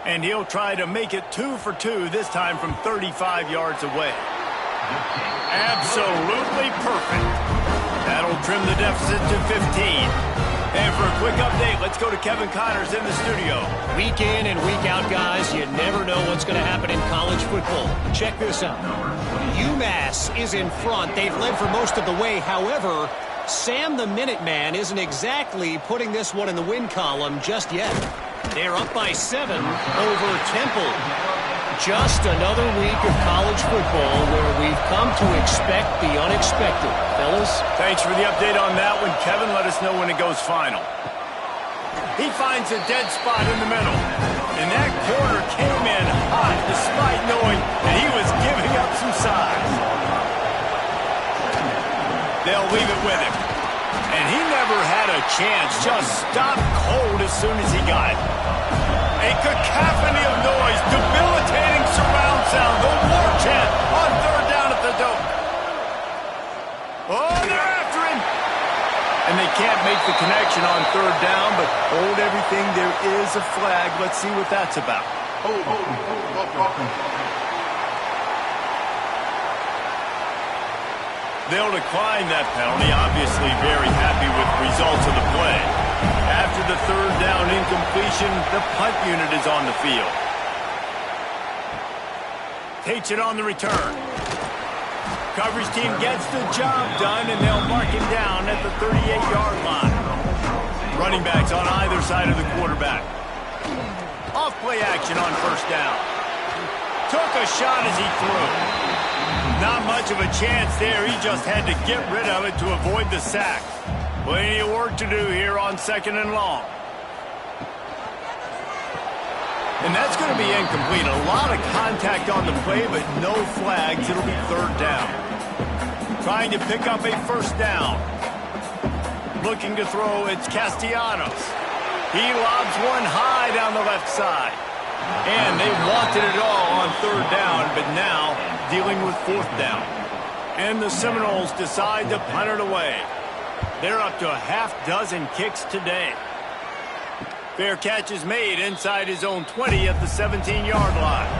And he'll try to make it 2 for 2, this time from 35 yards away. Absolutely perfect. That'll trim the deficit to 15. And for a quick update, let's go to Kevin Connors in the studio. Week in and week out, guys, you never know what's going to happen in college football. Check this out. UMass is in front. They've led for most of the way. However, Sam the Minuteman isn't exactly putting this one in the win column just yet. They're up by 7 over Temple. Just another week of college football where we've come to expect the unexpected. Fellas? Thanks for the update on that one. Kevin, let us know when it goes final. He finds a dead spot in the middle. And that corner came in hot despite knowing that he was giving up some size. They'll leave it with him. And he never had a chance. Just stopped cold as soon as he got it. A cacophony of noise, debilitating surround sound, the war chant on third down at the Dome. Oh, they're after him. And they can't make the connection on third down, but hold everything, there is a flag. Let's see what that's about. They'll decline that penalty, obviously very happy with the results of the play. After the third down incompletion, the punt unit is on the field. Takes it on the return. Coverage team gets the job done, and they'll mark him down at the 38-yard line. Running backs on either side of the quarterback. Off play action on first down. Took a shot as he threw. Not much of a chance there. He just had to get rid of it to avoid the sack. Plenty of work to do here on second and long. And that's going to be incomplete. A lot of contact on the play, but no flags. It'll be third down. Trying to pick up a first down. Looking to throw, it's Castellanos. He lobs one high down the left side. And they wanted it all on third down, but now dealing with fourth down. And the Seminoles decide to punt it away. They're up to a half-dozen kicks today. Fair catch is made inside his own 20 at the 17-yard line.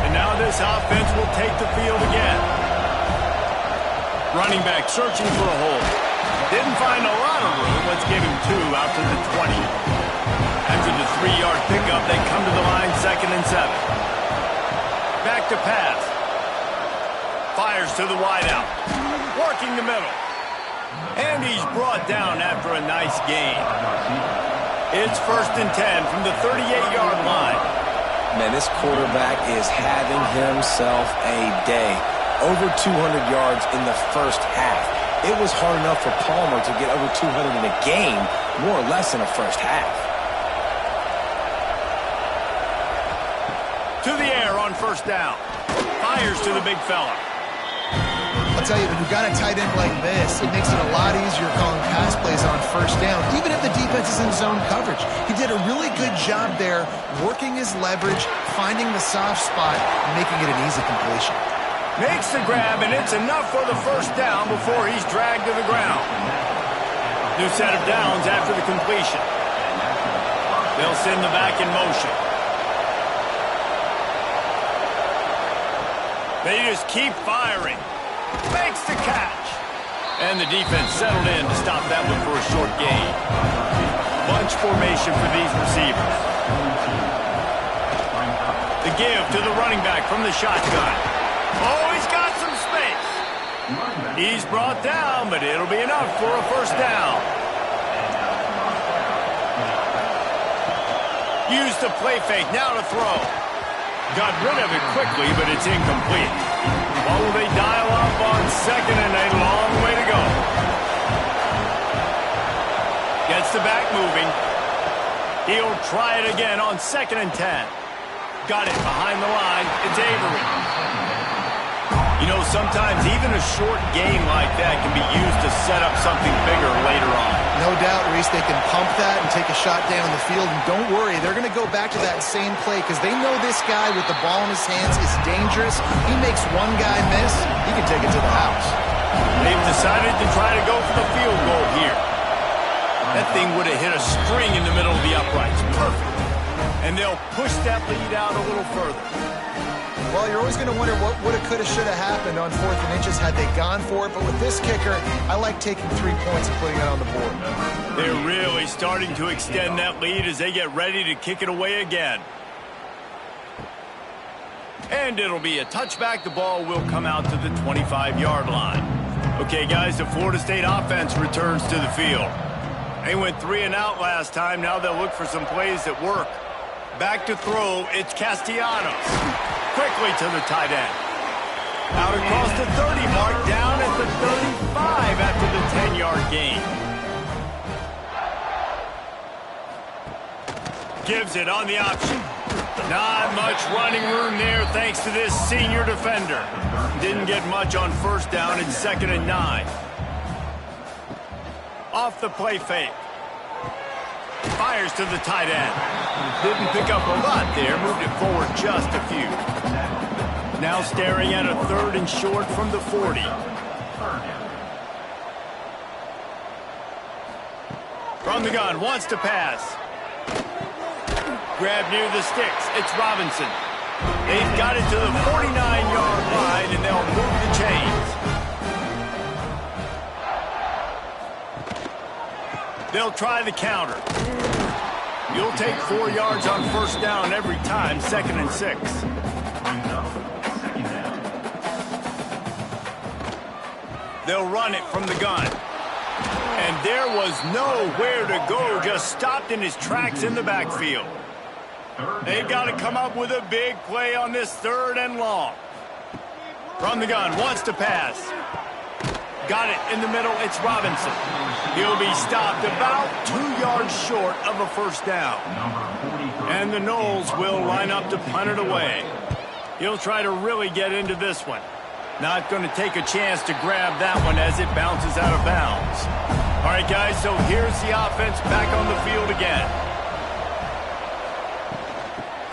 And now this offense will take the field again. Running back searching for a hole. Didn't find a lot of room. Let's give him 2 out to the 20. After the 3-yard pickup, they come to the line, 2nd and 7. Back to pass. Fires to the wideout. Working the middle. And he's brought down after a nice gain. It's 1st and 10 from the 38-yard line. Man, this quarterback is having himself a day. Over 200 yards in the first half. It was hard enough for Palmer to get over 200 in a game, more or less in the first half. To the air on first down. Fires to the big fella. I'll tell you, when you've got a tight end like this, it makes it a lot easier calling pass plays on first down, even if the defense is in zone coverage. He did a really good job there, working his leverage, finding the soft spot, and making it an easy completion. Makes the grab, and it's enough for the first down before he's dragged to the ground. New set of downs after the completion. They'll send the back in motion. They just keep firing. Makes the catch. And the defense settled in to stop that one for a short gain. Bunch formation for these receivers. The give to the running back from the shotgun. Oh, he's got some space. He's brought down, but it'll be enough for a first down. Use the play fake, now to throw. Got rid of it quickly, but it's incomplete. What will they dial up on second and a long way to go? Gets the back moving. He'll try it again on 2nd and 10. Got it behind the line. It's Avery. You know, sometimes even a short game like that can be used to set up something bigger later on. No doubt, Reese, they can pump that and take a shot down the field. And don't worry, they're going to go back to that same play because they know this guy with the ball in his hands is dangerous. He makes one guy miss, he can take it to the house. They've decided to try to go for the field goal here. That thing would have hit a string in the middle of the uprights. Perfect. And they'll push that lead out a little further. Well, you're always going to wonder what would have, could have, should have happened on 4th and inches had they gone for it. But with this kicker, I like taking 3 points and putting it on the board. They're really starting to extend that lead as they get ready to kick it away again. And it'll be a touchback. The ball will come out to the 25-yard line. Okay, guys, the Florida State offense returns to the field. They went 3 and out last time. Now they'll look for some plays that work. Back to throw, it's Castellanos. Quickly to the tight end. Out across the 30 mark, down at the 35 after the 10-yard gain. Gives it on the option. Not much running room there thanks to this senior defender. Didn't get much on 1st down. It's 2nd and 9. Off the play fake. Fires to the tight end. Didn't pick up a lot there. Moved it forward just a few. Now staring at a 3rd and short from the 40. From the gun, wants to pass. Grab near the sticks. It's Robinson. They've got it to the 49-yard line, and they'll move the chains. They'll try the counter. You'll take 4 yards on 1st down every time, 2nd and 6. They'll run it from the gun. And there was nowhere to go, just stopped in his tracks in the backfield. They've got to come up with a big play on this 3rd and long. From the gun, wants to pass. Got it in the middle, it's Robinson. He'll be stopped about 2 yards short of a 1st down. And the Noles will line up to punt it away. He'll try to really get into this one. Not going to take a chance to grab that one as it bounces out of bounds. All right, guys, so here's the offense back on the field again.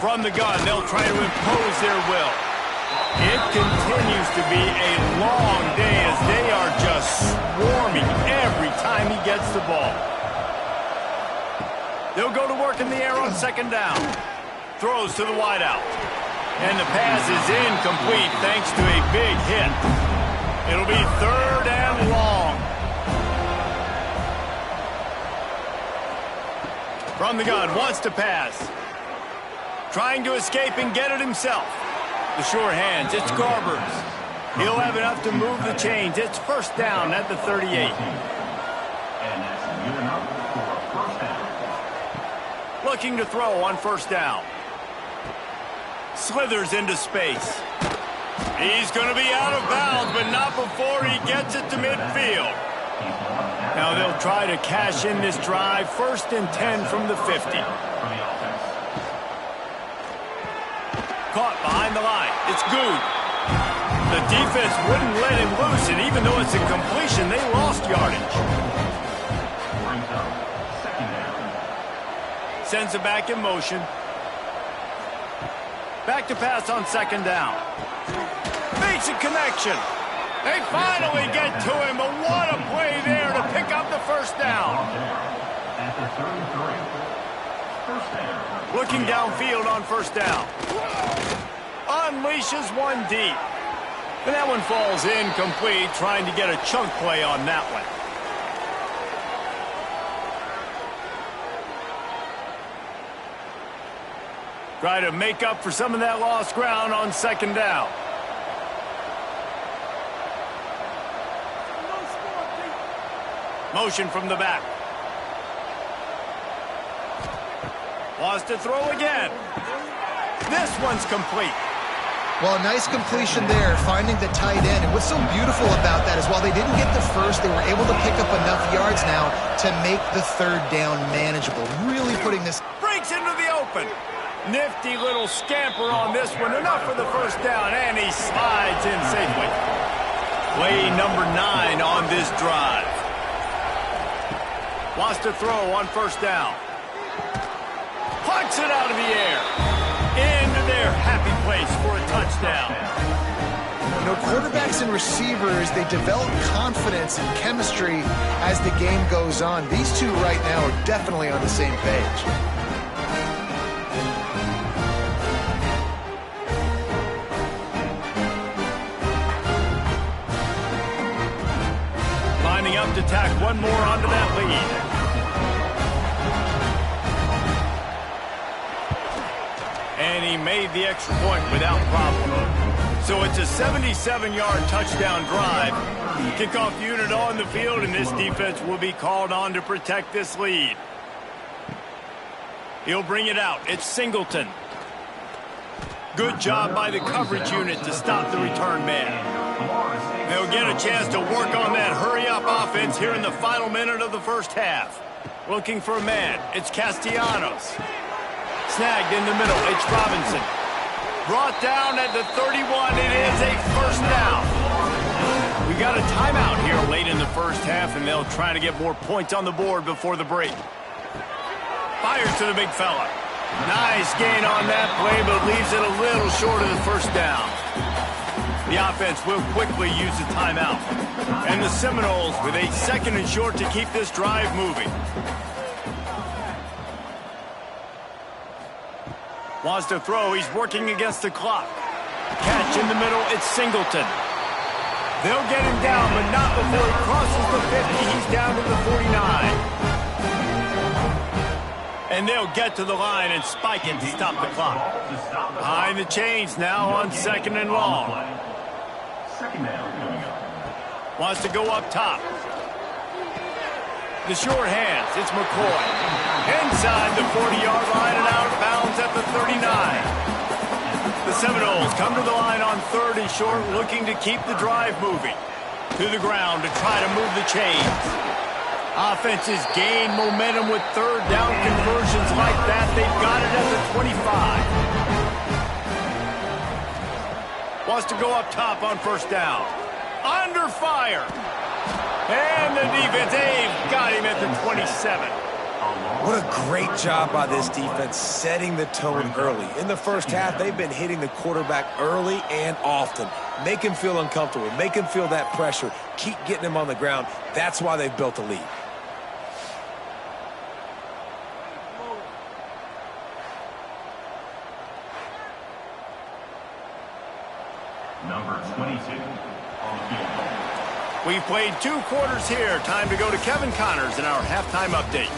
From the gun, they'll try to impose their will. It continues to be a long day as they are just swarming every time he gets the ball. They'll go to work in the air on 2nd down. Throws to the wideout. And the pass is incomplete thanks to a big hit. It'll be 3rd and long. From the gun, wants to pass. Trying to escape and get it himself. The sure hands, it's Garbers. He'll have enough to move the chains. It's 1st down at the 38. And that's good enough for a 1st down. Looking to throw on 1st down. Slithers into space. He's going to be out of bounds, but not before he gets it to midfield. Now they'll try to cash in this drive. 1st and 10 from the 50. Caught behind the line. It's Good. The defense wouldn't let him loose, and even though it's a completion, they lost yardage. Sends it back in motion. Back to pass on 2nd down. Makes a connection. They finally get to him, but what a play there to pick up the 1st down. At the 33. 1st down. Looking downfield on 1st down. Unleashes one deep. And that one falls incomplete, trying to get a chunk play on that one. Try to make up for some of that lost ground on 2nd down. Motion from the back. Wants to throw again. This one's complete. Well, a nice completion there, finding the tight end. And what's so beautiful about that is while they didn't get the first, they were able to pick up enough yards now to make the third down manageable. Really putting this... Breaks into the open. Nifty little scamper on this one. Enough for the first down, and he slides in safely. Play number 9 on this drive. Wants to throw on first down. Punts it out of the air. Into their happy place for a touchdown. You know, quarterbacks and receivers, they develop confidence and chemistry as the game goes on. These two right now are definitely on the same page. Lining up to tack one more onto that lead. And he made the extra point without problem. So it's a 77-yard touchdown drive. Kickoff unit on the field, and this defense will be called on to protect this lead. He'll bring it out. It's Singleton. Good job by the coverage unit to stop the return man. They'll get a chance to work on that hurry-up offense here in the final minute of the first half. Looking for a man. It's Castellanos. Snagged in the middle. It's Robinson. Brought down at the 31. It is a first down. We got a timeout here late in the first half, and they'll try to get more points on the board before the break. Fires to the big fella. Nice gain on that play, but leaves it a little short of the first down. The offense will quickly use the timeout. And the Seminoles with a second and short to keep this drive moving. Wants to throw. He's working against the clock. Catch in the middle. It's Singleton. They'll get him down, but not before he crosses the 50. He's down to the 49. And they'll get to the line and spike it to stop the clock. Behind the chains now on second and long. Wants to go up top. The short hands. It's McCoy. Inside the 40-yard line and out of bounds at the 39. The Seminoles come to the line on third and short, looking to keep the drive moving. To the ground to try to move the chains. Offenses gain momentum with third down conversions like that. They've got it at the 25. Wants to go up top on first down. Under fire. And the defense, they've got him at the 27. What a great job by this defense setting the tone early. In the first half, they've been hitting the quarterback early and often. Make him feel uncomfortable. Make him feel that pressure. Keep getting him on the ground. That's why they've built a lead. Number 22 on the field. We've played 2 quarters here. Time to go to Kevin Connors in our halftime update.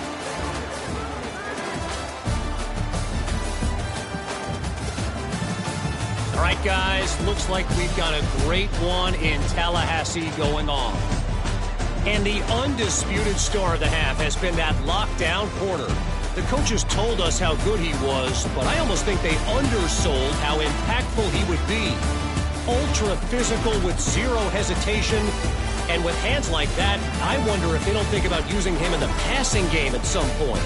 All right, guys, looks like we've got a great one in Tallahassee going on. And the undisputed star of the half has been that lockdown corner. The coaches told us how good he was, but I almost think they undersold how impactful he would be. Ultra physical with zero hesitation. And with hands like that, I wonder if they don't think about using him in the passing game at some point.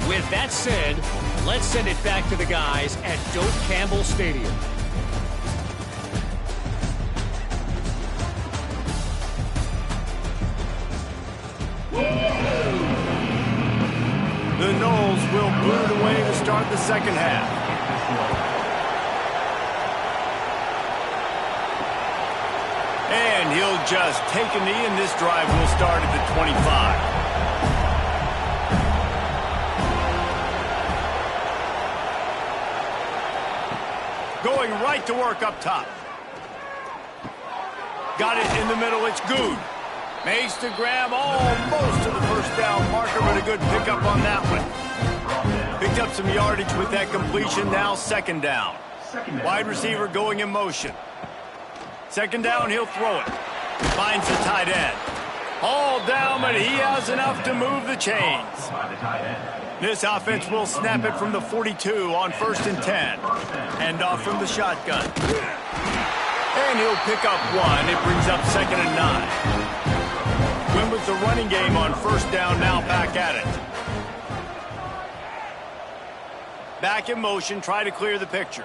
With that said, let's send it back to the guys at Doak Campbell Stadium. The Noles will boot it away to start the second half. And he'll just take a knee, and this drive will start at the 25. Going right to work up top. Got it in the middle. It's Good. Makes the grab almost to the first down marker, but a good pickup on that one. Picked up some yardage with that completion. Now second down. Wide receiver going in motion. Second down, he'll throw it. Finds the tight end. All down, but he has enough to move the chains. This offense will snap it from the 42 on 1st and 10. Hand off from the shotgun. And he'll pick up 1. It brings up 2nd and 9. Win with the running game on 1st down, now back at it. Back in motion, try to clear the picture.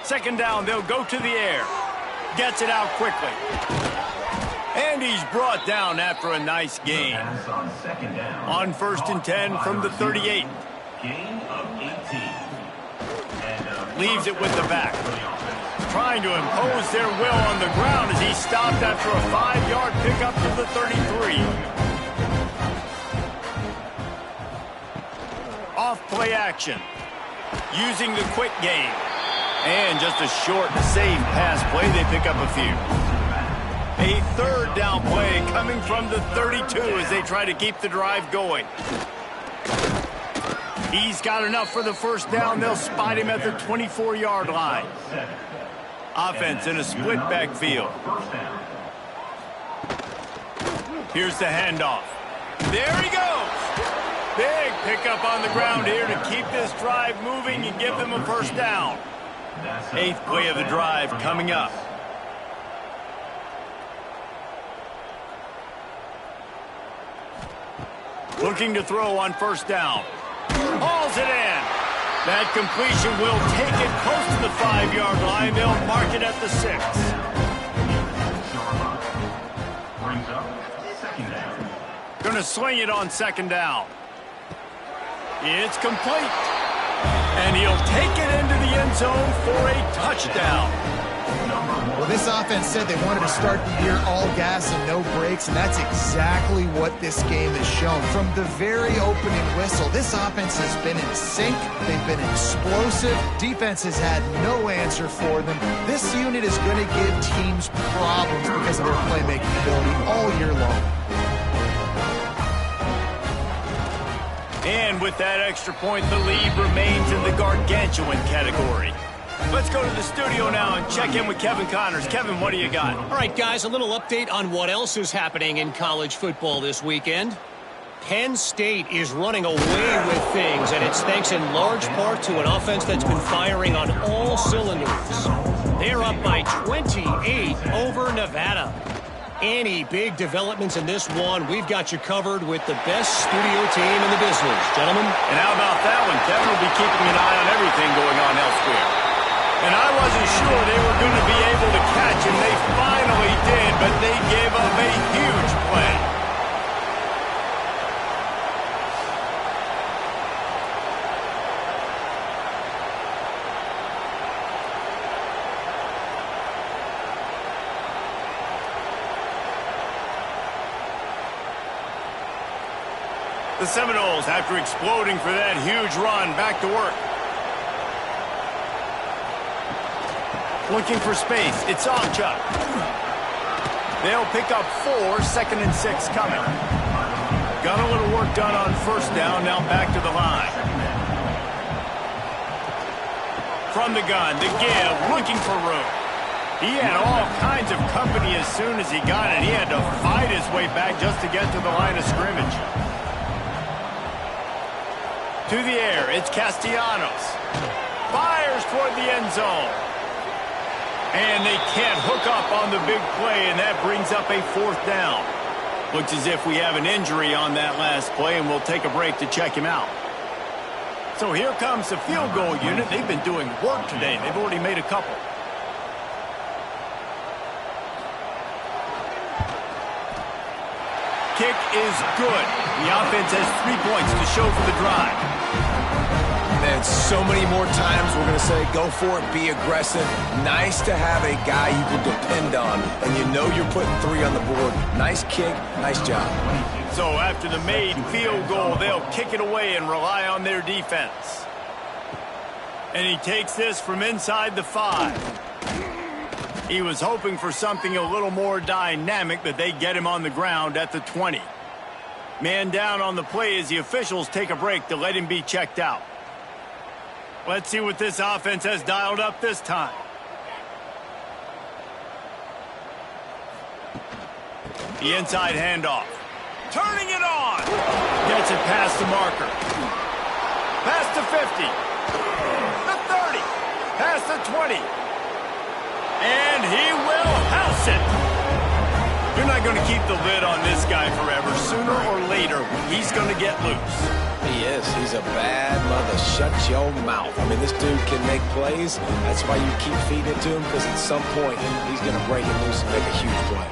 2nd down, they'll go to the air. Gets it out quickly. And he's brought down after a nice gain. On 1st and 10 from the 38. Gain of 18. Leaves it with the back. Trying to impose their will on the ground as he stopped after a 5-yard pickup to the 33. Off play action. Using the quick game. And just a short, safe pass play. They pick up a few. A 3rd down play coming from the 32 as they try to keep the drive going. He's got enough for the 1st down. They'll spot him at the 24-yard line. Offense in a split backfield. Here's the handoff. There he goes. Big pickup on the ground here to keep this drive moving and give them a 1st down. 8th play of the drive coming up. Looking to throw on 1st down. Hauls it in. That completion will take it close to the 5-yard line. They'll mark it at the 6. Brings up 2nd down. Gonna swing it on 2nd down. It's complete. And he'll take it into the end zone for a touchdown. Well, this offense said they wanted to start the year all gas and no brakes, and that's exactly what this game has shown. From the very opening whistle, this offense has been in sync. They've been explosive. Defense has had no answer for them. This unit is going to give teams problems because of their playmaking ability all year long. And with that extra point, the lead remains in the gargantuan category. Let's go to the studio now and check in with Kevin Connors. Kevin, what do you got? All right, guys, a little update on what else is happening in college football this weekend. Penn State is running away with things, and it's thanks in large part to an offense that's been firing on all cylinders. They're up by 28 over Nevada. Any big developments in this one, we've got you covered with the best studio team in the business, gentlemen. And how about that one? Kevin will be keeping an eye on everything going on elsewhere. And I wasn't sure they were going to be able to catch, and they finally did, but they gave up a huge play. The Seminoles, after exploding for that huge run, back to work. Looking for space. It's Chuck. They'll pick up 4, 2nd and 6 coming. Got a little work done on 1st down, now back to the line. From the gun, the give, looking for room. He had all kinds of company as soon as he got it. He had to fight his way back just to get to the line of scrimmage. To the air, it's Castellanos. Fires toward the end zone. And they can't hook up on the big play, and that brings up a 4th down. Looks as if we have an injury on that last play, and we'll take a break to check him out. So here comes the field goal unit. They've been doing work today. They've already made a couple. Kick is good. The offense has 3 points to show for the drive. Man, so many more times we're going to say, go for it, be aggressive. Nice to have a guy you can depend on, and you know you're putting 3 on the board. Nice kick, nice job. So after the made field goal, they'll kick it away and rely on their defense. And he takes this from inside the 5. He was hoping for something a little more dynamic, but they get him on the ground at the 20. Man down on the play as the officials take a break to let him be checked out. Let's see what this offense has dialed up this time. The inside handoff. Turning it on. Gets it past the marker. Past the 50. The 30. Past the 20. And he will house it. You're not going to keep the lid on this guy forever. Sooner or later, he's going to get loose. He is. He's a bad mother. Shut your mouth. I mean, this dude can make plays. That's why you keep feeding it to him, because at some point, he's going to break it loose and make a huge play.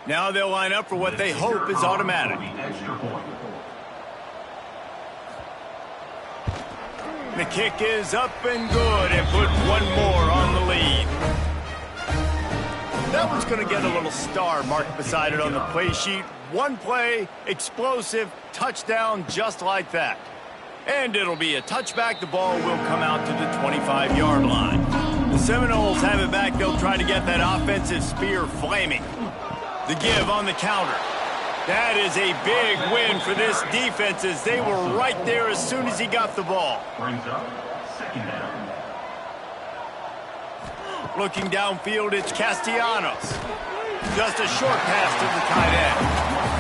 Now they'll line up for what they hope is automatic. The kick is up and good and put one more on the lead. That one's going to get a little star marked beside it on the play sheet. One play, explosive, touchdown just like that. And it'll be a touchback. The ball will come out to the 25-yard line. The Seminoles have it back. They'll try to get that offensive spear flaming. The give on the counter. That is a big win for this defense as they were right there as soon as he got the ball. Brings up second down. Looking downfield, it's Castellanos. Just a short pass to the tight end.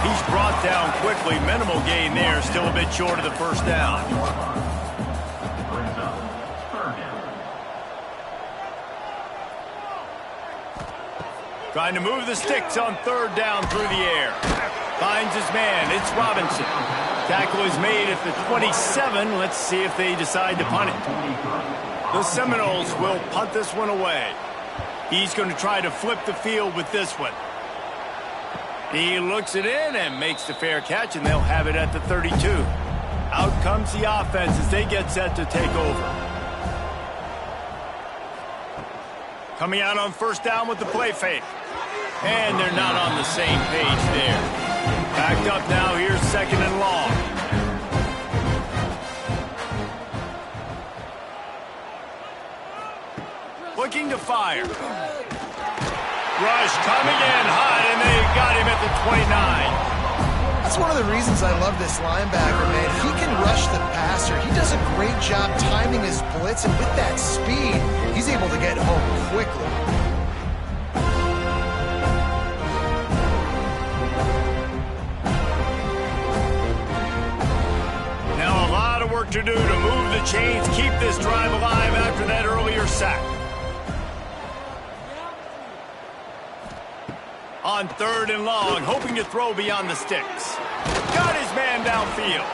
He's brought down quickly. Minimal gain there, still a bit short of the first down. Brings up third down. Trying to move the sticks on third down through the air. Finds his man. It's Robinson. Tackle is made at the 27. Let's see if they decide to punt it. The Seminoles will punt this one away. He's going to try to flip the field with this one. He looks it in and makes the fair catch, and they'll have it at the 32. Out comes the offense as they get set to take over. Coming out on first down with the play fake. And they're not on the same page there. Backed up now, here's second and long. Looking to fire. Rush coming in hot, and they got him at the 29. That's one of the reasons I love this linebacker, man. He can rush the passer. He does a great job timing his blitz, and with that speed, he's able to get home quickly. Now a lot of work to do to move the chains, keep this drive alive after that earlier sack. On third and long, hoping to throw beyond the sticks. Got his man downfield.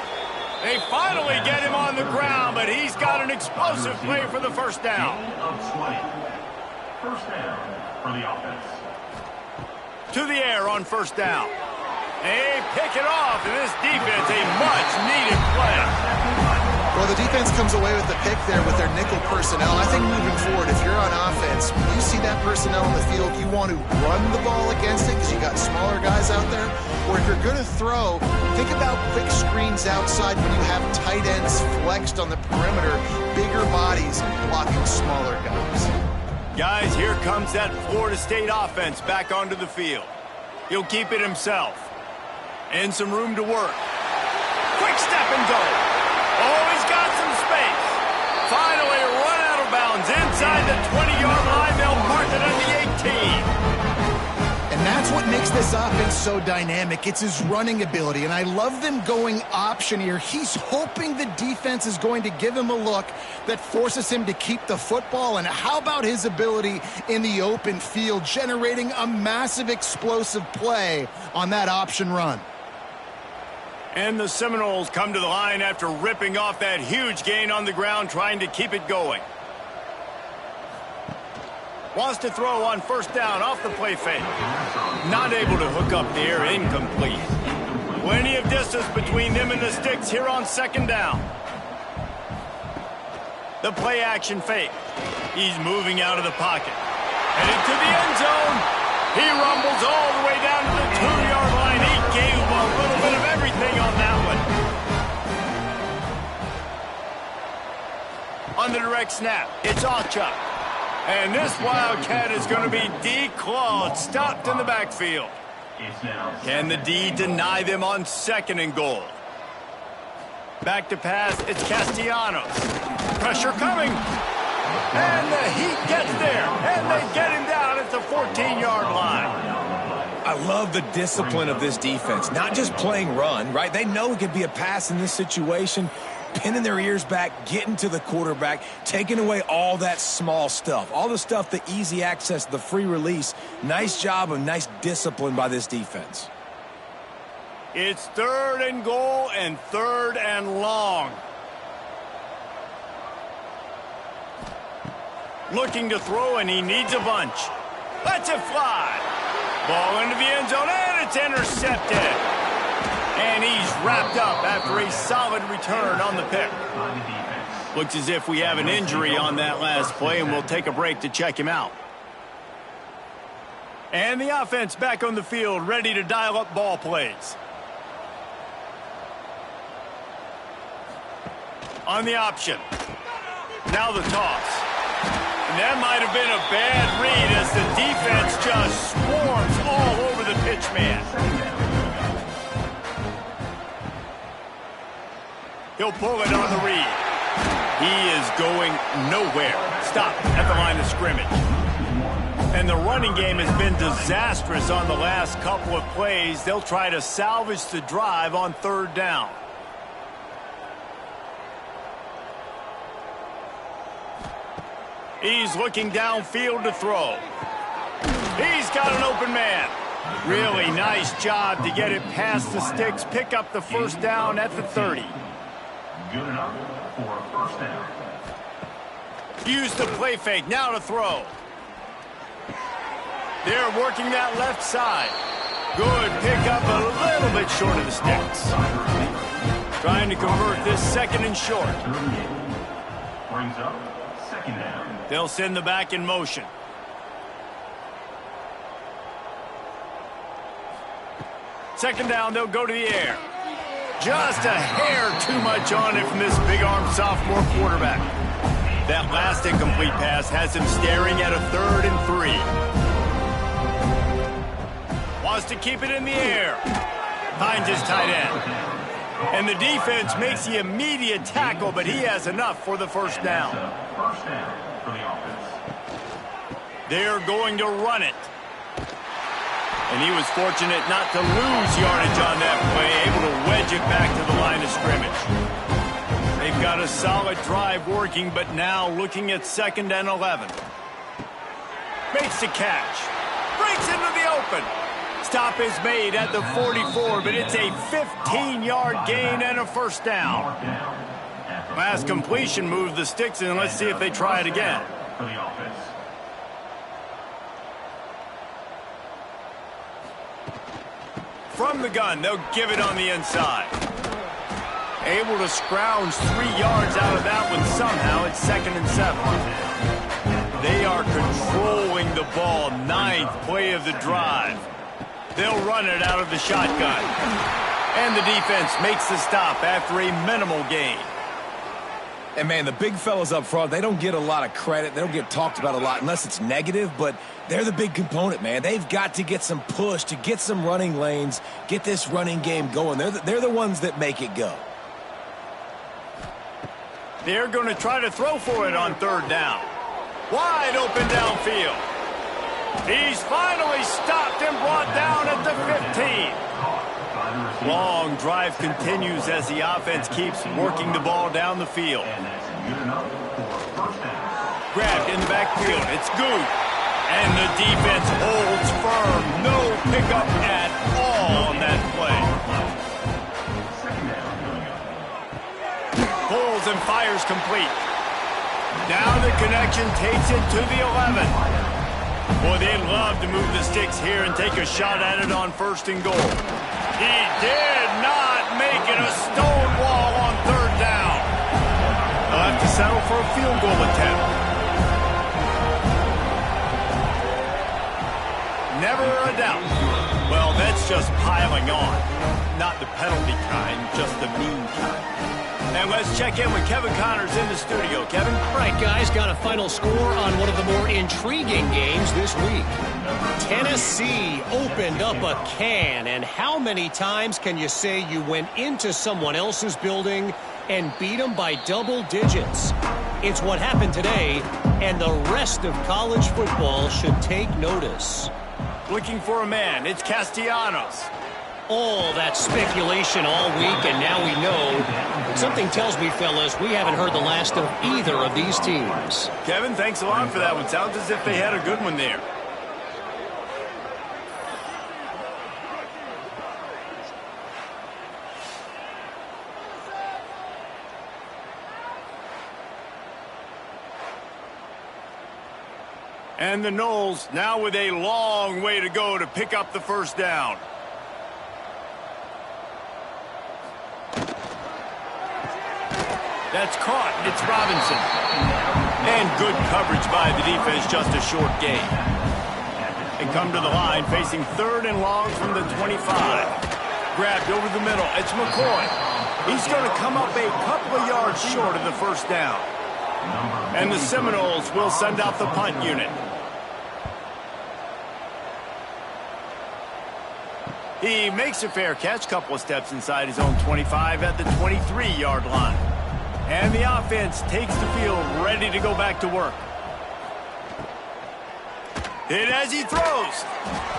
They finally get him on the ground, but he's got an explosive play for the first down. Of 20. First down for the offense. To the air on first down. They pick it off, and this defense, a much-needed play. Well, the defense comes away with the pick there with their nickel personnel. I think moving forward, if you're on offense, when you see that personnel in the field, you want to run the ball against it because you got smaller guys out there. Or if you're going to throw, think about quick screens outside when you have tight ends flexed on the perimeter, bigger bodies blocking smaller guys. Guys, here comes that Florida State offense back onto the field. He'll keep it himself. And some room to work. Quick step and go. Oh, he's got some space. Finally run out of bounds inside the 20-yard line. They'll mark it at the 18. And that's what makes this offense so dynamic. It's his running ability, and I love them going option here. He's hoping the defense is going to give him a look that forces him to keep the football. And how about his ability in the open field, generating a massive explosive play on that option run? And the Seminoles come to the line after ripping off that huge gain on the ground, trying to keep it going. Wants to throw on first down off the play fake. Not able to hook up there, incomplete. Plenty of distance between them and the sticks here on second down. The play action fake. He's moving out of the pocket. Headed to the end zone. He rumbles all the way down to the 2-yard line. He gave him a little bit of everything on that one. On the direct snap, it's Ochuk. And this Wildcat is going to be declawed, stopped in the backfield. Can the D deny them on second and goal? Back to pass, it's Castellanos. Pressure coming. And the Heat gets there. And they get him down at the 14-yard line. I love the discipline of this defense. Not just playing run, right? They know it could be a pass in this situation. Pinning their ears back, getting to the quarterback, taking away all that small stuff. All the stuff, the easy access, the free release. Nice job and nice discipline by this defense. It's 3rd and goal and 3rd and long. Looking to throw, and he needs a bunch. Lets it fly. Ball into the end zone, and it's intercepted. And he's wrapped up after a solid return on the pick. Looks as if we have an injury on that last play, and we'll take a break to check him out. And the offense back on the field, ready to dial up ball plays. On the option. Now the toss. And that might have been a bad read as the defense just swarms all over the pitch man. He'll pull it on the read. He is going nowhere. Stop at the line of scrimmage. And the running game has been disastrous on the last couple of plays. They'll try to salvage the drive on 3rd down. He's looking downfield to throw. He's got an open man. Really nice job to get it past the sticks. Pick up the 1st down at the 30. Good enough for a 1st down. Use the play fake, now to throw. They're working that left side. Good pickup, a little bit short of the sticks. Trying to convert this 2nd and short. Brings up 2nd down. They'll send the back in motion. Second down, they'll go to the air. Just a hair too much on it from this big-armed sophomore quarterback. That last incomplete pass has him staring at a 3rd and 3. Wants to keep it in the air. Finds his tight end. And the defense makes the immediate tackle, but he has enough for the 1st down. 1st down for the offense. They're going to run it. And he was fortunate not to lose yardage on that play, able to wedge it back to the line of scrimmage. They've got a solid drive working, but now looking at 2nd and 11. Makes the catch. Breaks into the open. Stop is made at the 44, but it's a 15-yard gain and a 1st down. Last completion moved the sticks, and let's see if they try it again. For the offense. From the gun, they'll give it on the inside. Able to scrounge 3 yards out of that one somehow. It's 2nd and 7. They are controlling the ball. 9th play of the drive. They'll run it out of the shotgun. And the defense makes the stop after a minimal gain. And, man, the big fellas up front, they don't get a lot of credit. They don't get talked about a lot unless it's negative, but they're the big component, man. They've got to get some push, to get some running lanes, get this running game going. They're the ones that make it go. They're going to try to throw for it on 3rd down. Wide open downfield. He's finally stopped and brought down at the 15. Long drive continues as the offense keeps working the ball down the field. Grabbed in the backfield. It's good. And the defense holds firm. No pickup at all on that play. Pulls and fires complete. Down the connection, takes it to the 11. Boy, they'd love to move the sticks here and take a shot at it on 1st and goal. He did not make it a stone wall on 3rd down. They'll have to settle for a field goal attempt. Never a doubt. Well, that's just piling on. Not the penalty kind, just the mean kind. And let's check in with Kevin Connors in the studio. Kevin? All right, guys, got a final score on one of the more intriguing games this week. Tennessee opened up a can, and how many times can you say you went into someone else's building and beat them by double digits. It's what happened today, and the rest of college football should take notice. Looking for a man. It's Castellanos. All that speculation all week, and now we know. Something tells me, fellas, we haven't heard the last of either of these teams. Kevin, thanks a lot for that one. Sounds as if they had a good one there. And the Noles now with a long way to go to pick up the first down. That's caught. It's Robinson. And good coverage by the defense, just a short gain. They come to the line facing 3rd and long from the 25. Grabbed over the middle. It's McCoy. He's going to come up a couple of yards short of the first down. And the Seminoles will send out the punt unit. He makes a fair catch, couple of steps inside his own 25 at the 23-yard line. And the offense takes the field, ready to go back to work. Hit as he throws.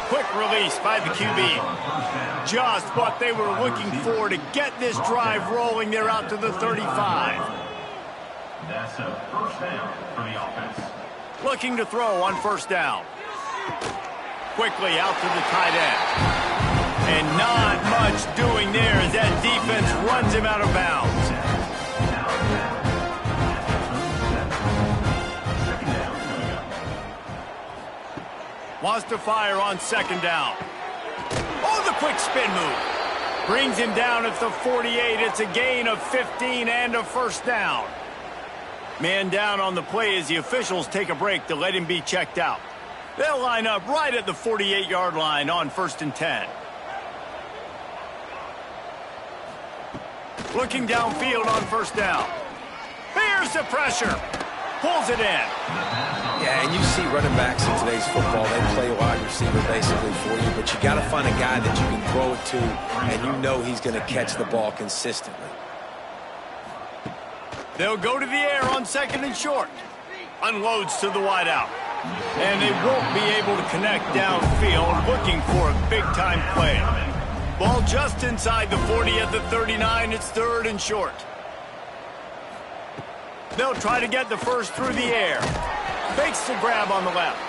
Quick release by the QB. Just what they were looking for to get this drive rolling. They're out to the 35. That's a first down for the offense. Looking to throw on first down. Quickly out to the tight end. And not much doing there as that defense runs him out of bounds. Wants to fire on second down. Oh, the quick spin move. Brings him down at the 48. It's a gain of 15 and a first down. Man down on the play as the officials take a break to let him be checked out. They'll line up right at the 48-yard line on 1st and 10. Looking downfield on first down. Here's the pressure. Pulls it in. Yeah, and you see running backs in today's football, they play wide receiver basically for you, but you got to find a guy that you can throw it to, and you know he's going to catch the ball consistently. They'll go to the air on 2nd and short. Unloads to the wideout. And they won't be able to connect downfield, looking for a big-time play. Ball just inside the 40 at the 39. It's 3rd and short. They'll try to get the first through the air. Fakes the grab on the left.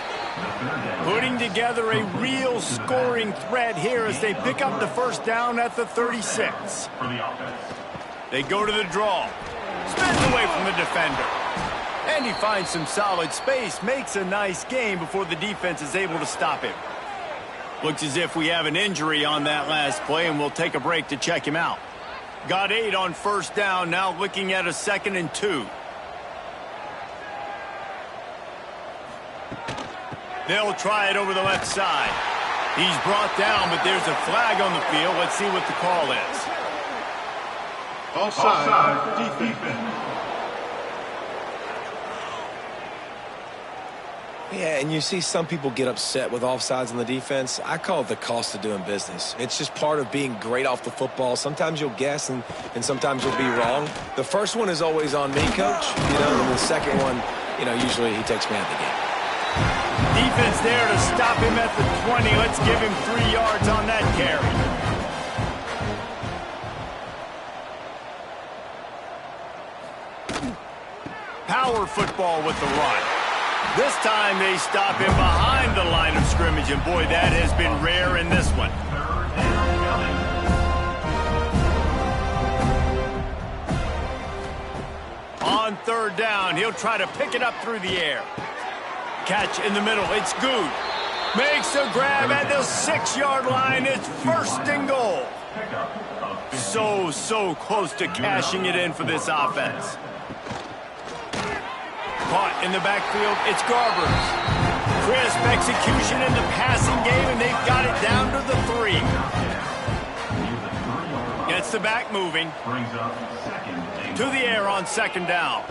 Putting together a real scoring threat here as they pick up the first down at the 36. They go to the draw. Spins away from the defender. And he finds some solid space. Makes a nice gain before the defense is able to stop him. Looks as if we have an injury on that last play, and we'll take a break to check him out. Got 8 on first down, now looking at a 2nd and 2. They'll try it over the left side. He's brought down, but there's a flag on the field. Let's see what the call is. Offside, defense. Yeah, and you see some people get upset with offsides on the defense. I call it the cost of doing business. It's just part of being great off the football. Sometimes you'll guess and sometimes you'll be wrong. The first one is always on me, Coach. And the second one, usually he takes me out of the game. Defense there to stop him at the 20. Let's give him 3 yards on that carry. Power football with the run. This time they stop him behind the line of scrimmage, and boy, that has been rare in this one. On 3rd down, he'll try to pick it up through the air. Catch in the middle, it's Good. Makes a grab at the 6-yard line. It's 1st and goal. So close to cashing it in for this offense. Caught in the backfield, it's Garbers. Crisp execution in the passing game, and they've got it down to the 3. Gets the back moving. To the air on 2nd down.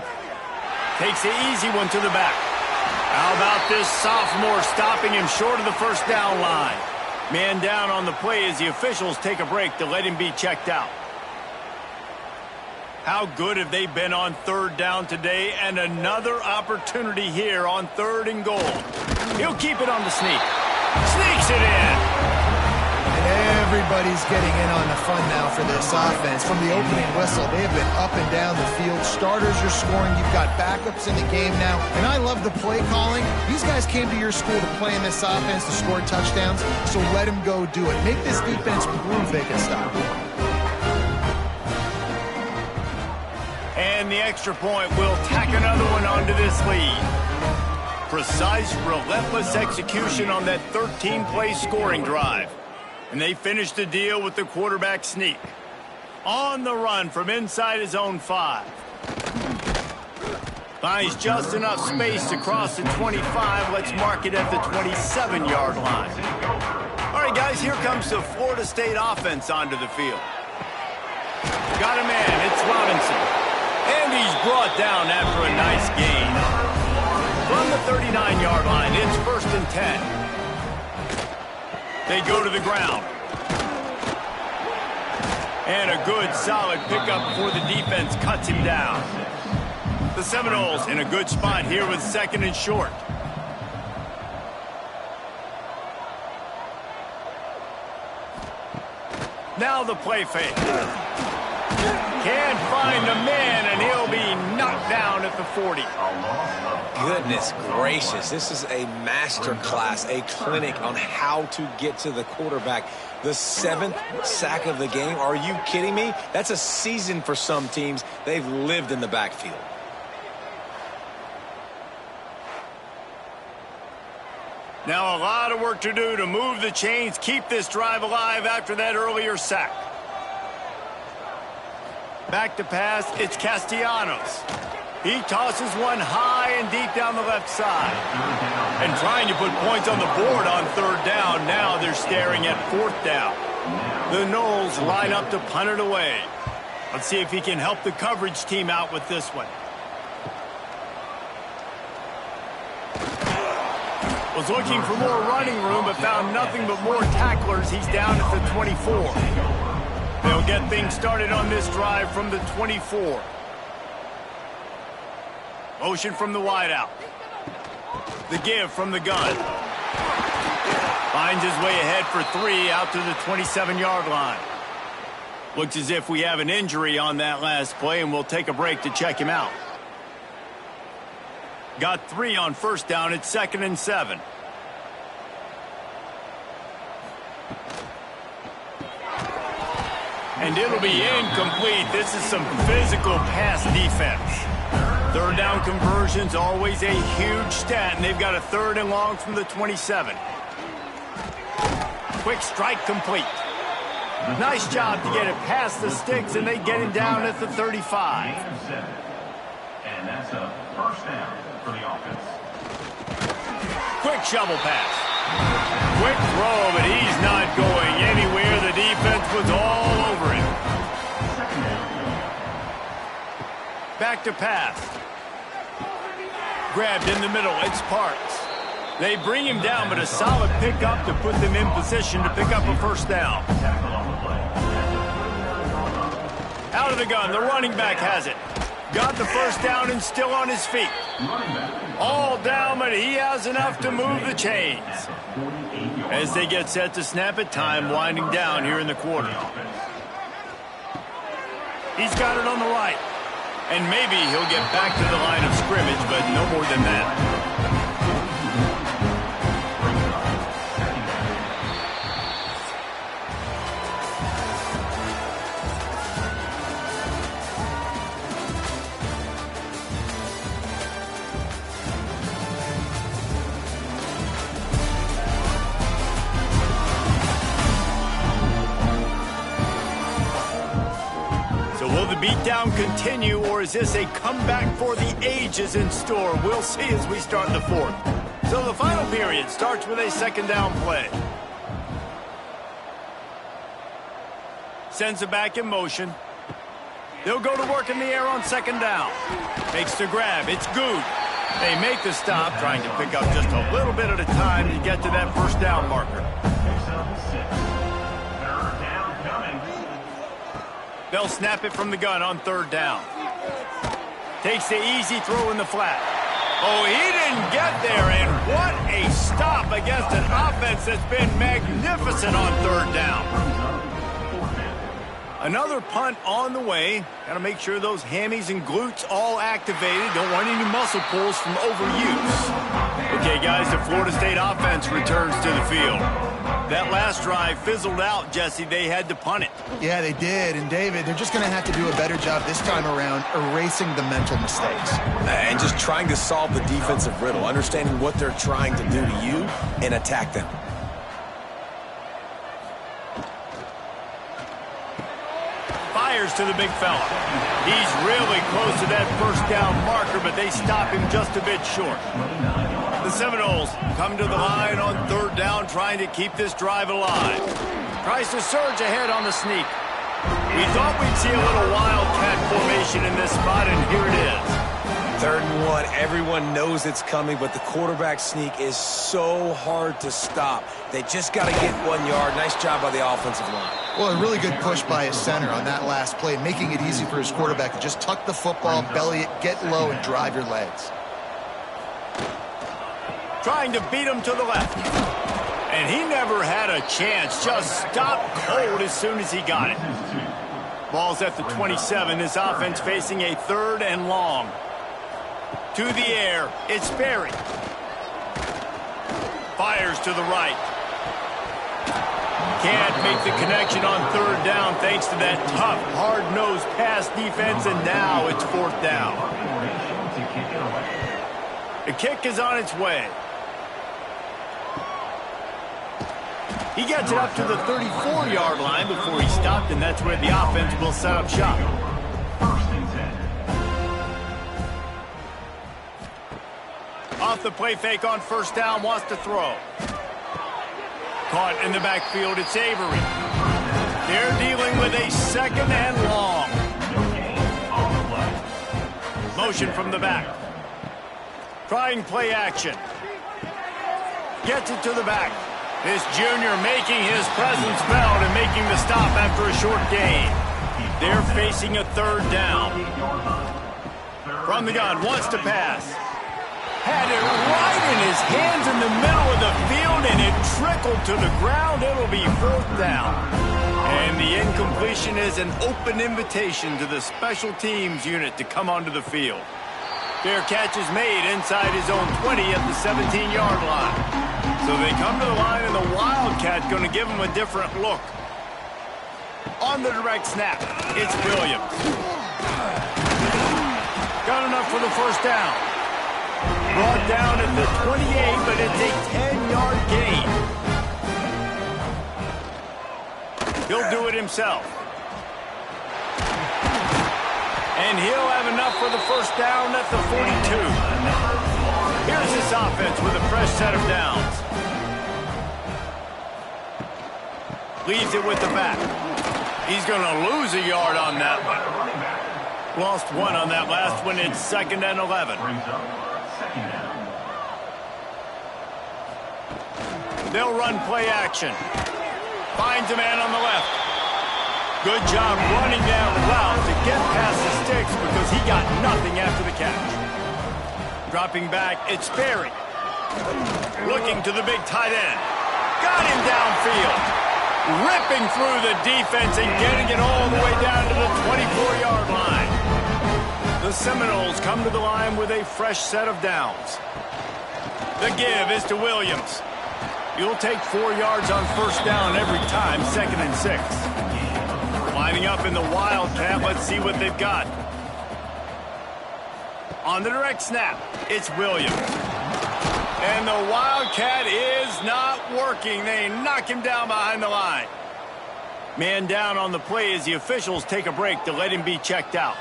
Takes the easy one to the back. How about this sophomore stopping him short of the first down line? Man down on the play as the officials take a break to let him be checked out. How good have they been on third down today? And another opportunity here on 3rd and goal. He'll keep it on the sneak. Sneaks it in. And everybody's getting in on the fun now for this offense. From the opening whistle, they have been up and down the field. Starters are scoring. You've got backups in the game now. And I love the play calling. These guys came to your school to play in this offense to score touchdowns, so let them go do it. Make this defense prove they can stop. And the extra point will tack another one onto this lead. Precise, relentless execution on that 13-play scoring drive. And they finish the deal with the quarterback sneak. On the run from inside his own 5. Finds just enough space to cross the 25. Let's mark it at the 27-yard line. All right, guys, here comes the Florida State offense onto the field. Got a man, it's Robinson. And he's brought down after a nice gain. From the 39-yard line, it's 1st and 10. They go to the ground. And a good, solid pickup before the defense cuts him down. The Seminoles in a good spot here with 2nd and short. Now the play fake. Can't find the man, and he'll be knocked down at the 40. Goodness gracious, this is a master class, a clinic on how to get to the quarterback. The 7th sack of the game. Are you kidding me? That's a season for some teams. They've lived in the backfield. Now a lot of work to do to move the chains, keep this drive alive after that earlier sack. Back to pass, it's Castellanos. He tosses one high and deep down the left side. And trying to put points on the board on 3rd down. Now they're staring at 4th down. The Noles line up to punt it away. Let's see if he can help the coverage team out with this one. Was looking for more running room, but found nothing but more tacklers. He's down at the 24. They'll get things started on this drive from the 24. Motion from the wideout. The give from the gun. Finds his way ahead for 3 out to the 27-yard line. Looks as if we have an injury on that last play, and we'll take a break to check him out. Got 3 on 1st down. It's 2nd and 7. And it'll be incomplete. This is some physical pass defense. 3rd down conversions, always a huge stat, and they've got a 3rd and long from the 27. Quick strike complete. Nice job to get it past the sticks, and they get him down at the 35. And that's a 1st down for the offense. Quick shovel pass. Quick throw, but he's not going anywhere. The defense was all over him. Back to pass. Grabbed in the middle. It's Parks. They bring him down, but a solid pickup to put them in position to pick up a 1st down. Out of the gun. The running back has it. Got the 1st down and still on his feet. All down, but he has enough to move the chains. As they get set to snap it, time winding down here in the quarter. He's got it on the right. And maybe he'll get back to the line of scrimmage, but no more than that. Will the beatdown continue, or is this a comeback for the ages in store? We'll see as we start the 4th. So the final period starts with a 2nd down play. Sends it back in motion. They'll go to work in the air on 2nd down. Makes the grab. It's good. They make the stop, trying to pick up just a little bit at a time to get to that 1st down marker. They'll snap it from the gun on third down. Takes the easy throw in the flat. Oh, he didn't get there, and what a stop against an offense that's been magnificent on third down. Another punt on the way. Got to make sure those hammies and glutes all activated. Don't want any muscle pulls from overuse. Okay, guys, the Florida State offense returns to the field. That last drive fizzled out, Jesse. They had to punt it. Yeah, they did. And, David, they're just going to have to do a better job this time around erasing the mental mistakes. And just trying to solve the defensive riddle, understanding what they're trying to do to you and attack them. Fires to the big fella. He's really close to that first down marker, but they stop him just a bit short. The Seminoles come to the line on third down, trying to keep this drive alive. Tries to surge ahead on the sneak. We thought we'd see a little wildcat formation in this spot, and here it is. 3rd and 1, everyone knows it's coming, but the quarterback sneak is so hard to stop. They just got to get 1 yard. Nice job by the offensive line. Well, a really good push by his center on that last play, making it easy for his quarterback to just tuck the football, belly it, get low, and drive your legs. Trying to beat him to the left. And he never had a chance. Just stopped cold as soon as he got it. Ball's at the 27. This offense facing a 3rd and long. To the air. It's Berry. Fires to the right. Can't make the connection on third down thanks to that tough, hard-nosed pass defense, and now it's 4th down. The kick is on its way. He gets it up to the 34-yard line before he stopped, and that's where the offense will set up shop. Off the play fake on first down, wants to throw. Caught in the backfield, it's Avery. They're dealing with a 2nd and long. Motion from the back. Trying play action. Gets it to the back. This junior making his presence felt and making the stop after a short gain. They're facing a 3rd down. From the gun, wants to pass. Had it right in his hands in the middle of the field, and it trickled to the ground. It'll be 4th down. And the incompletion is an open invitation to the special teams unit to come onto the field. Fair catch is made inside his own 20 at the 17-yard line. So they come to the line, and the Wildcat going to give him a different look. On the direct snap, it's Williams. Got enough for the first down. Brought down at the 28, but it's a 10-yard gain. He'll do it himself. And he'll have enough for the first down at the 42. Here's this offense with a fresh set of downs. Leaves it with the back. He's going to lose a yard on that one. Lost 1 on that last one. It's 2nd and 11. They'll run play action. Finds a man on the left. Good job running down the route to get past the sticks because he got nothing after the catch. Dropping back, it's Berry. Looking to the big tight end. Got him downfield. Ripping through the defense and getting it all the way down to the 24-yard line. The Seminoles come to the line with a fresh set of downs. The give is to Williams. You'll take 4 yards on first down every time, 2nd and 6. Lining up in the Wildcat, let's see what they've got. On the direct snap, it's Williams. And the Wildcat is not working. They knock him down behind the line. Man down on the play as the officials take a break to let him be checked out.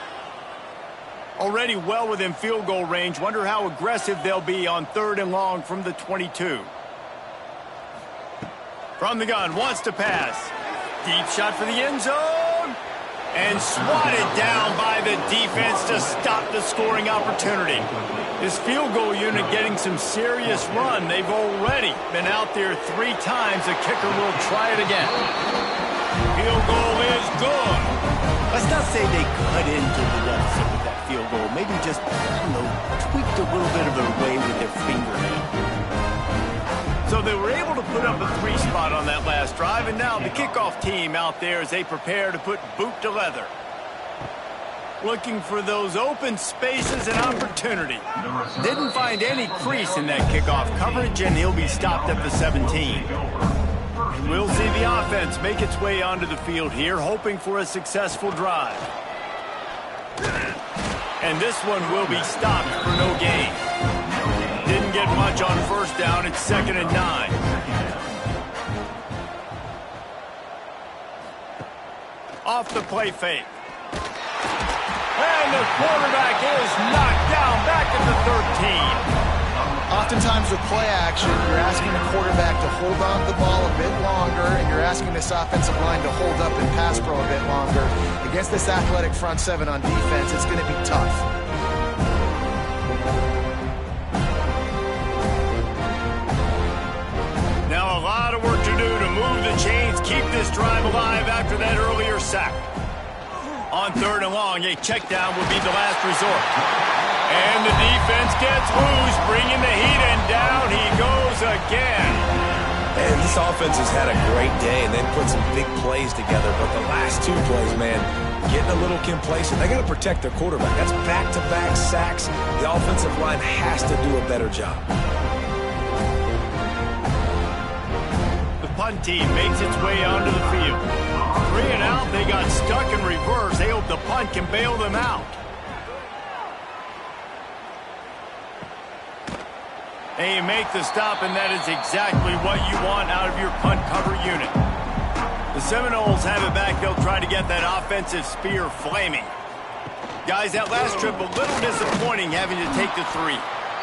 Already well within field goal range. Wonder how aggressive they'll be on 3rd and long from the 22. From the gun, wants to pass. Deep shot for the end zone. And swatted down by the defense to stop the scoring opportunity. This field goal unit getting some serious run. They've already been out there 3 times. The kicker will try it again. Field goal is good. Let's not say they cut into the deficit with that field goal. Maybe just, I don't know, tweaked a little bit of it away with their fingernail. So they were able to put up a 3 spot on that last drive, and now the kickoff team out there as they prepare to put boot to leather. Looking for those open spaces and opportunity. Didn't find any crease in that kickoff coverage, and he'll be stopped at the 17. And we'll see the offense make its way onto the field here, hoping for a successful drive. And this one will be stopped for no gain. Didn't get much on first down. It's 2nd and 9. Off the play fake. And the quarterback is knocked down back at the 13. Oftentimes with play action, you're asking the quarterback to hold on to the ball a bit longer, and you're asking this offensive line to hold up in pass pro a bit longer. Against this athletic front seven on defense, it's going to be tough. Now a lot of work to do to move the chains, keep this drive alive after that earlier sack. On 3rd and long, a check down will be the last resort. And the defense gets loose, bringing the heat, and down he goes again. And this offense has had a great day, and they've put some big plays together. But the last 2 plays, man, getting a little complacent. They got to protect their quarterback. That's back-to-back sacks. The offensive line has to do a better job. The punt team makes its way onto the field. 3 and out, they got stuck in reverse. They hope the punt can bail them out. And you make the stop, and that is exactly what you want out of your punt cover unit. The Seminoles have it back. They'll try to get that offensive spear flaming. Guys, that last trip, a little disappointing having to take the 3.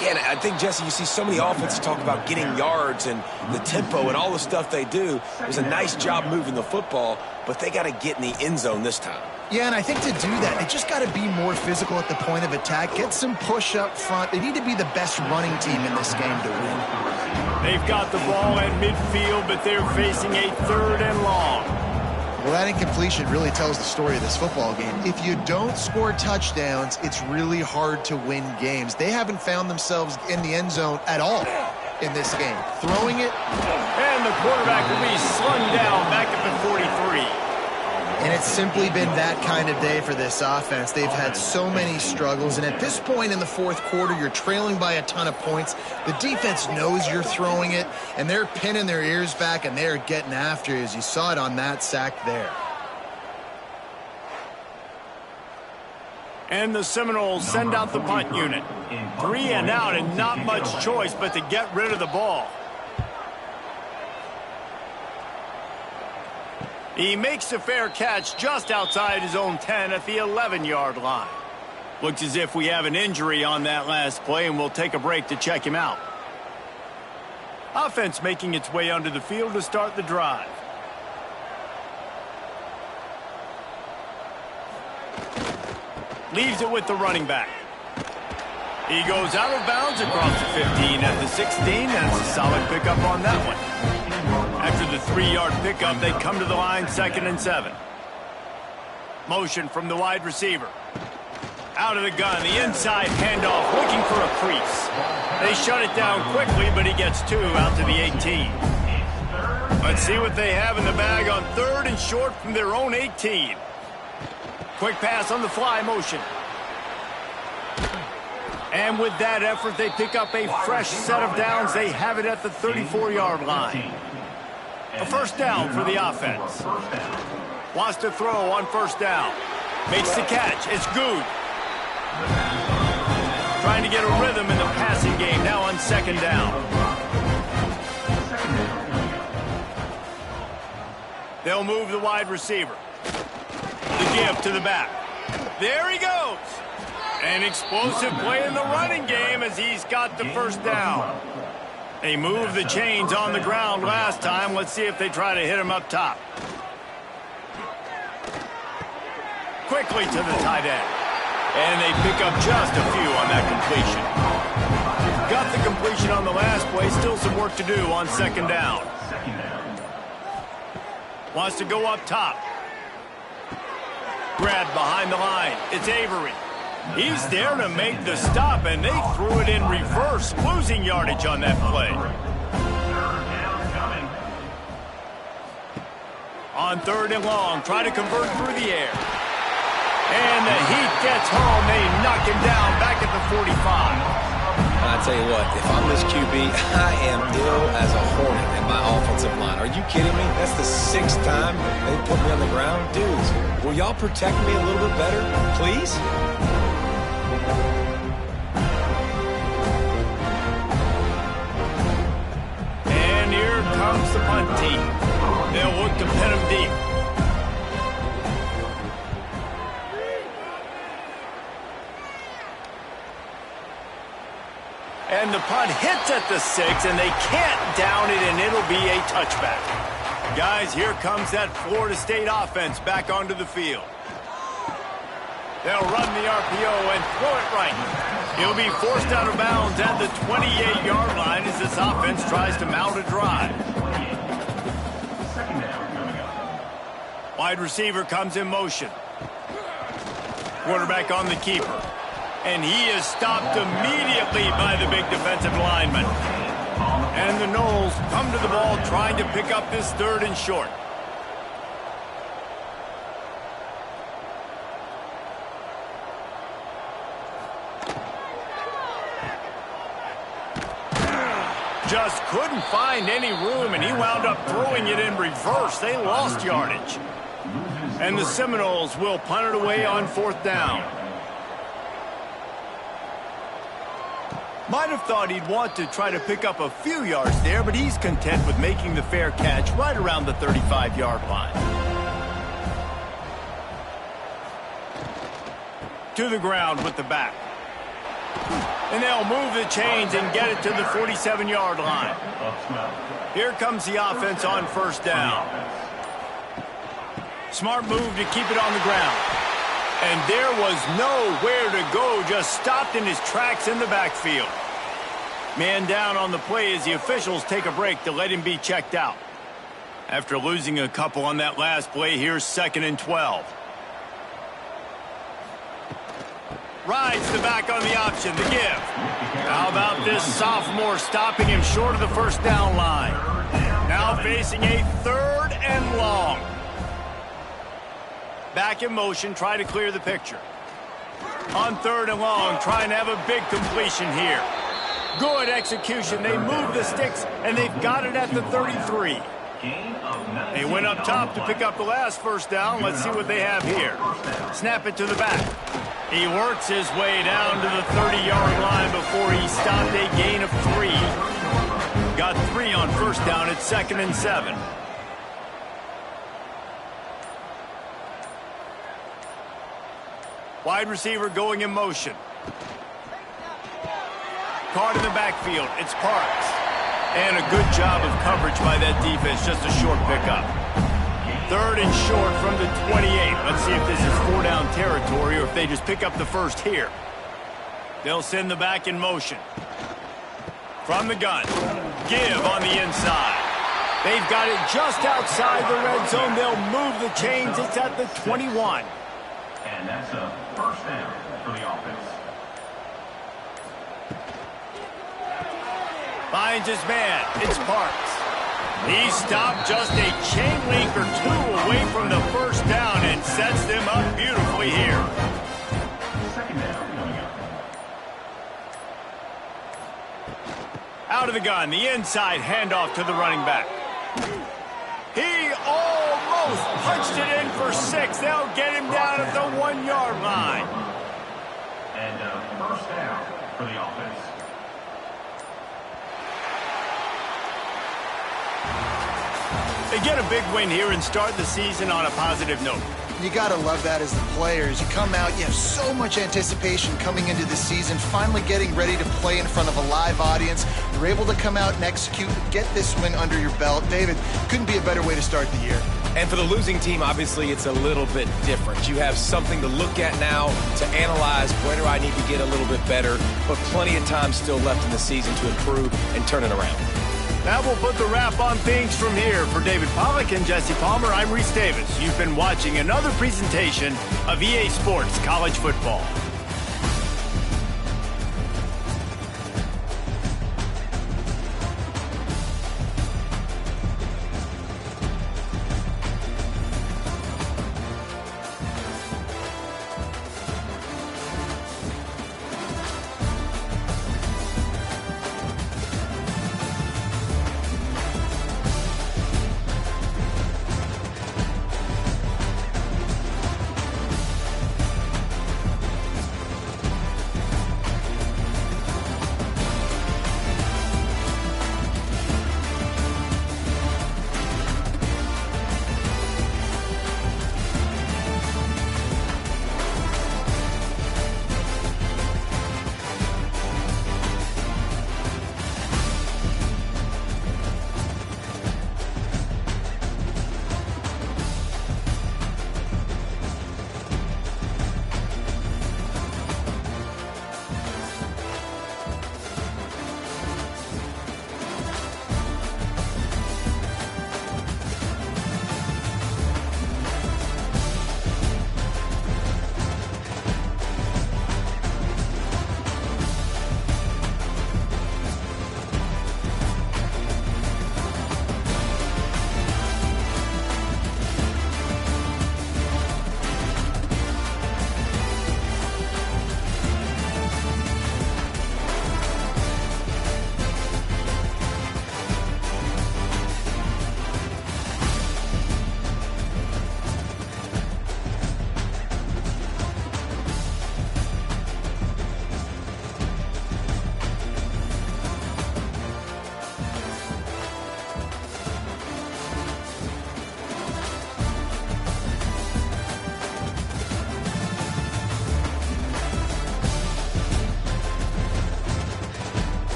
Yeah, and I think, Jesse, you see so many offenses talk about getting yards and the tempo and all the stuff they do. It was a nice job moving the football, but they got to get in the end zone this time. Yeah, and I think to do that, they just got to be more physical at the point of attack, get some push up front. They need to be the best running team in this game to win. They've got the ball at midfield, but they're facing a 3rd and long. Well, that incompletion really tells the story of this football game. If you don't score touchdowns, it's really hard to win games. They haven't found themselves in the end zone at all in this game. Throwing it. And the quarterback will be slung down back at the 43. And it's simply been that kind of day for this offense. They've had so many struggles, and at this point in the 4th quarter, you're trailing by a ton of points. The defense knows you're throwing it, and they're pinning their ears back, and they're getting after you, as you saw it on that sack there. And the Seminoles send out the punt unit. 3 and out, and not much choice but to get rid of the ball. He makes a fair catch just outside his own 10 at the 11-yard line. Looks as if we have an injury on that last play, and we'll take a break to check him out. Offense making its way onto the field to start the drive. Leaves it with the running back. He goes out of bounds across the 15 at the 16. That's a solid pickup on that one. After the 3-yard pickup, they come to the line, 2nd and 7. Motion from the wide receiver. Out of the gun, the inside handoff, looking for a crease. They shut it down quickly, but he gets 2 out to the 18. Let's see what they have in the bag on 3rd and short from their own 18. Quick pass on the fly motion. And with that effort, they pick up a fresh set of downs. They have it at the 34-yard line. A 1st down for the offense. Wants to throw on 1st down. Makes the catch. It's good. Trying to get a rhythm in the passing game now on 2nd down. They'll move the wide receiver. The give to the back. There he goes. An explosive play in the running game as he's got the 1st down. They moved the chains on the ground last time. Let's see if they try to hit him up top. Quickly to the tight end. And they pick up just a few on that completion. Got the completion on the last play. Still some work to do on 2nd down. Wants to go up top. Grabbed behind the line. It's Avery. He's there to make the stop, and they threw it in reverse, losing yardage on that play. On 3rd and long, try to convert through the air. And the heat gets home. They knock him down back at the 45. I tell you what, if I'm this QB, I am ill as a hornet in my offensive line. Are you kidding me? That's the 6th time they put me on the ground. Dudes, will y'all protect me a little bit better, please? And here comes the punt team. They'll look to pin him deep. And the punt hits at the 6, and they can't down it, and it'll be a touchback. Guys, here comes that Florida State offense back onto the field. They'll run the RPO and throw it right. He'll be forced out of bounds at the 28-yard line as this offense tries to mount a drive. Wide receiver comes in motion. Quarterback on the keeper. And he is stopped immediately by the big defensive lineman. And the Noles come to the ball trying to pick up this 3rd and short. Just couldn't find any room, and he wound up throwing it in reverse. They lost yardage. And the Seminoles will punt it away on 4th down. Might have thought he'd want to try to pick up a few yards there, but he's content with making the fair catch right around the 35-yard line. To the ground with the back. And they'll move the chains and get it to the 47-yard line. Here comes the offense on 1st down. Smart move to keep it on the ground. And there was nowhere to go, just stopped in his tracks in the backfield. Man down on the play as the officials take a break to let him be checked out. After losing a couple on that last play, here's 2nd and 12. Rides the back on the option, the give. How about this sophomore stopping him short of the 1st down line? Now facing a 3rd and long. Back in motion, try to clear the picture. On 3rd and long, trying to have a big completion here. Good execution. They move the sticks, and they've got it at the 33. They went up top to pick up the last 1st down. Let's see what they have here. Snap it to the back. He works his way down to the 30-yard line before he stopped a gain of 3. Got 3 on 1st down at 2nd and 7. Wide receiver going in motion. Caught in the backfield. It's Parks. And a good job of coverage by that defense. Just a short pickup. 3rd and short from the 28. Let's see if this is 4-down territory or if they just pick up the 1st here. They'll send the back in motion. From the gun. Give on the inside. They've got it just outside the red zone. They'll move the chains. It's at the 21. And that's a 1st down for the offense. Finds his man. It's Parks. He stopped just a chain link or 2 away from the 1st down and sets them up beautifully here. 2nd down coming up. Out of the gun, the inside handoff to the running back. He almost punched it in for 6. They'll get him down at the 1-yard line. And 1st down for the offense. They get a big win here and start the season on a positive note. You got to love that as the players. You come out, you have so much anticipation coming into the season, finally getting ready to play in front of a live audience. You're able to come out and execute, get this win under your belt. David, couldn't be a better way to start the year. And for the losing team, obviously, it's a little bit different. You have something to look at now, to analyze where do I need to get a little bit better, but plenty of time still left in the season to improve and turn it around. That will put the wrap on things from here. For David Pollack and Jesse Palmer, I'm Reese Davis. You've been watching another presentation of EA Sports College Football.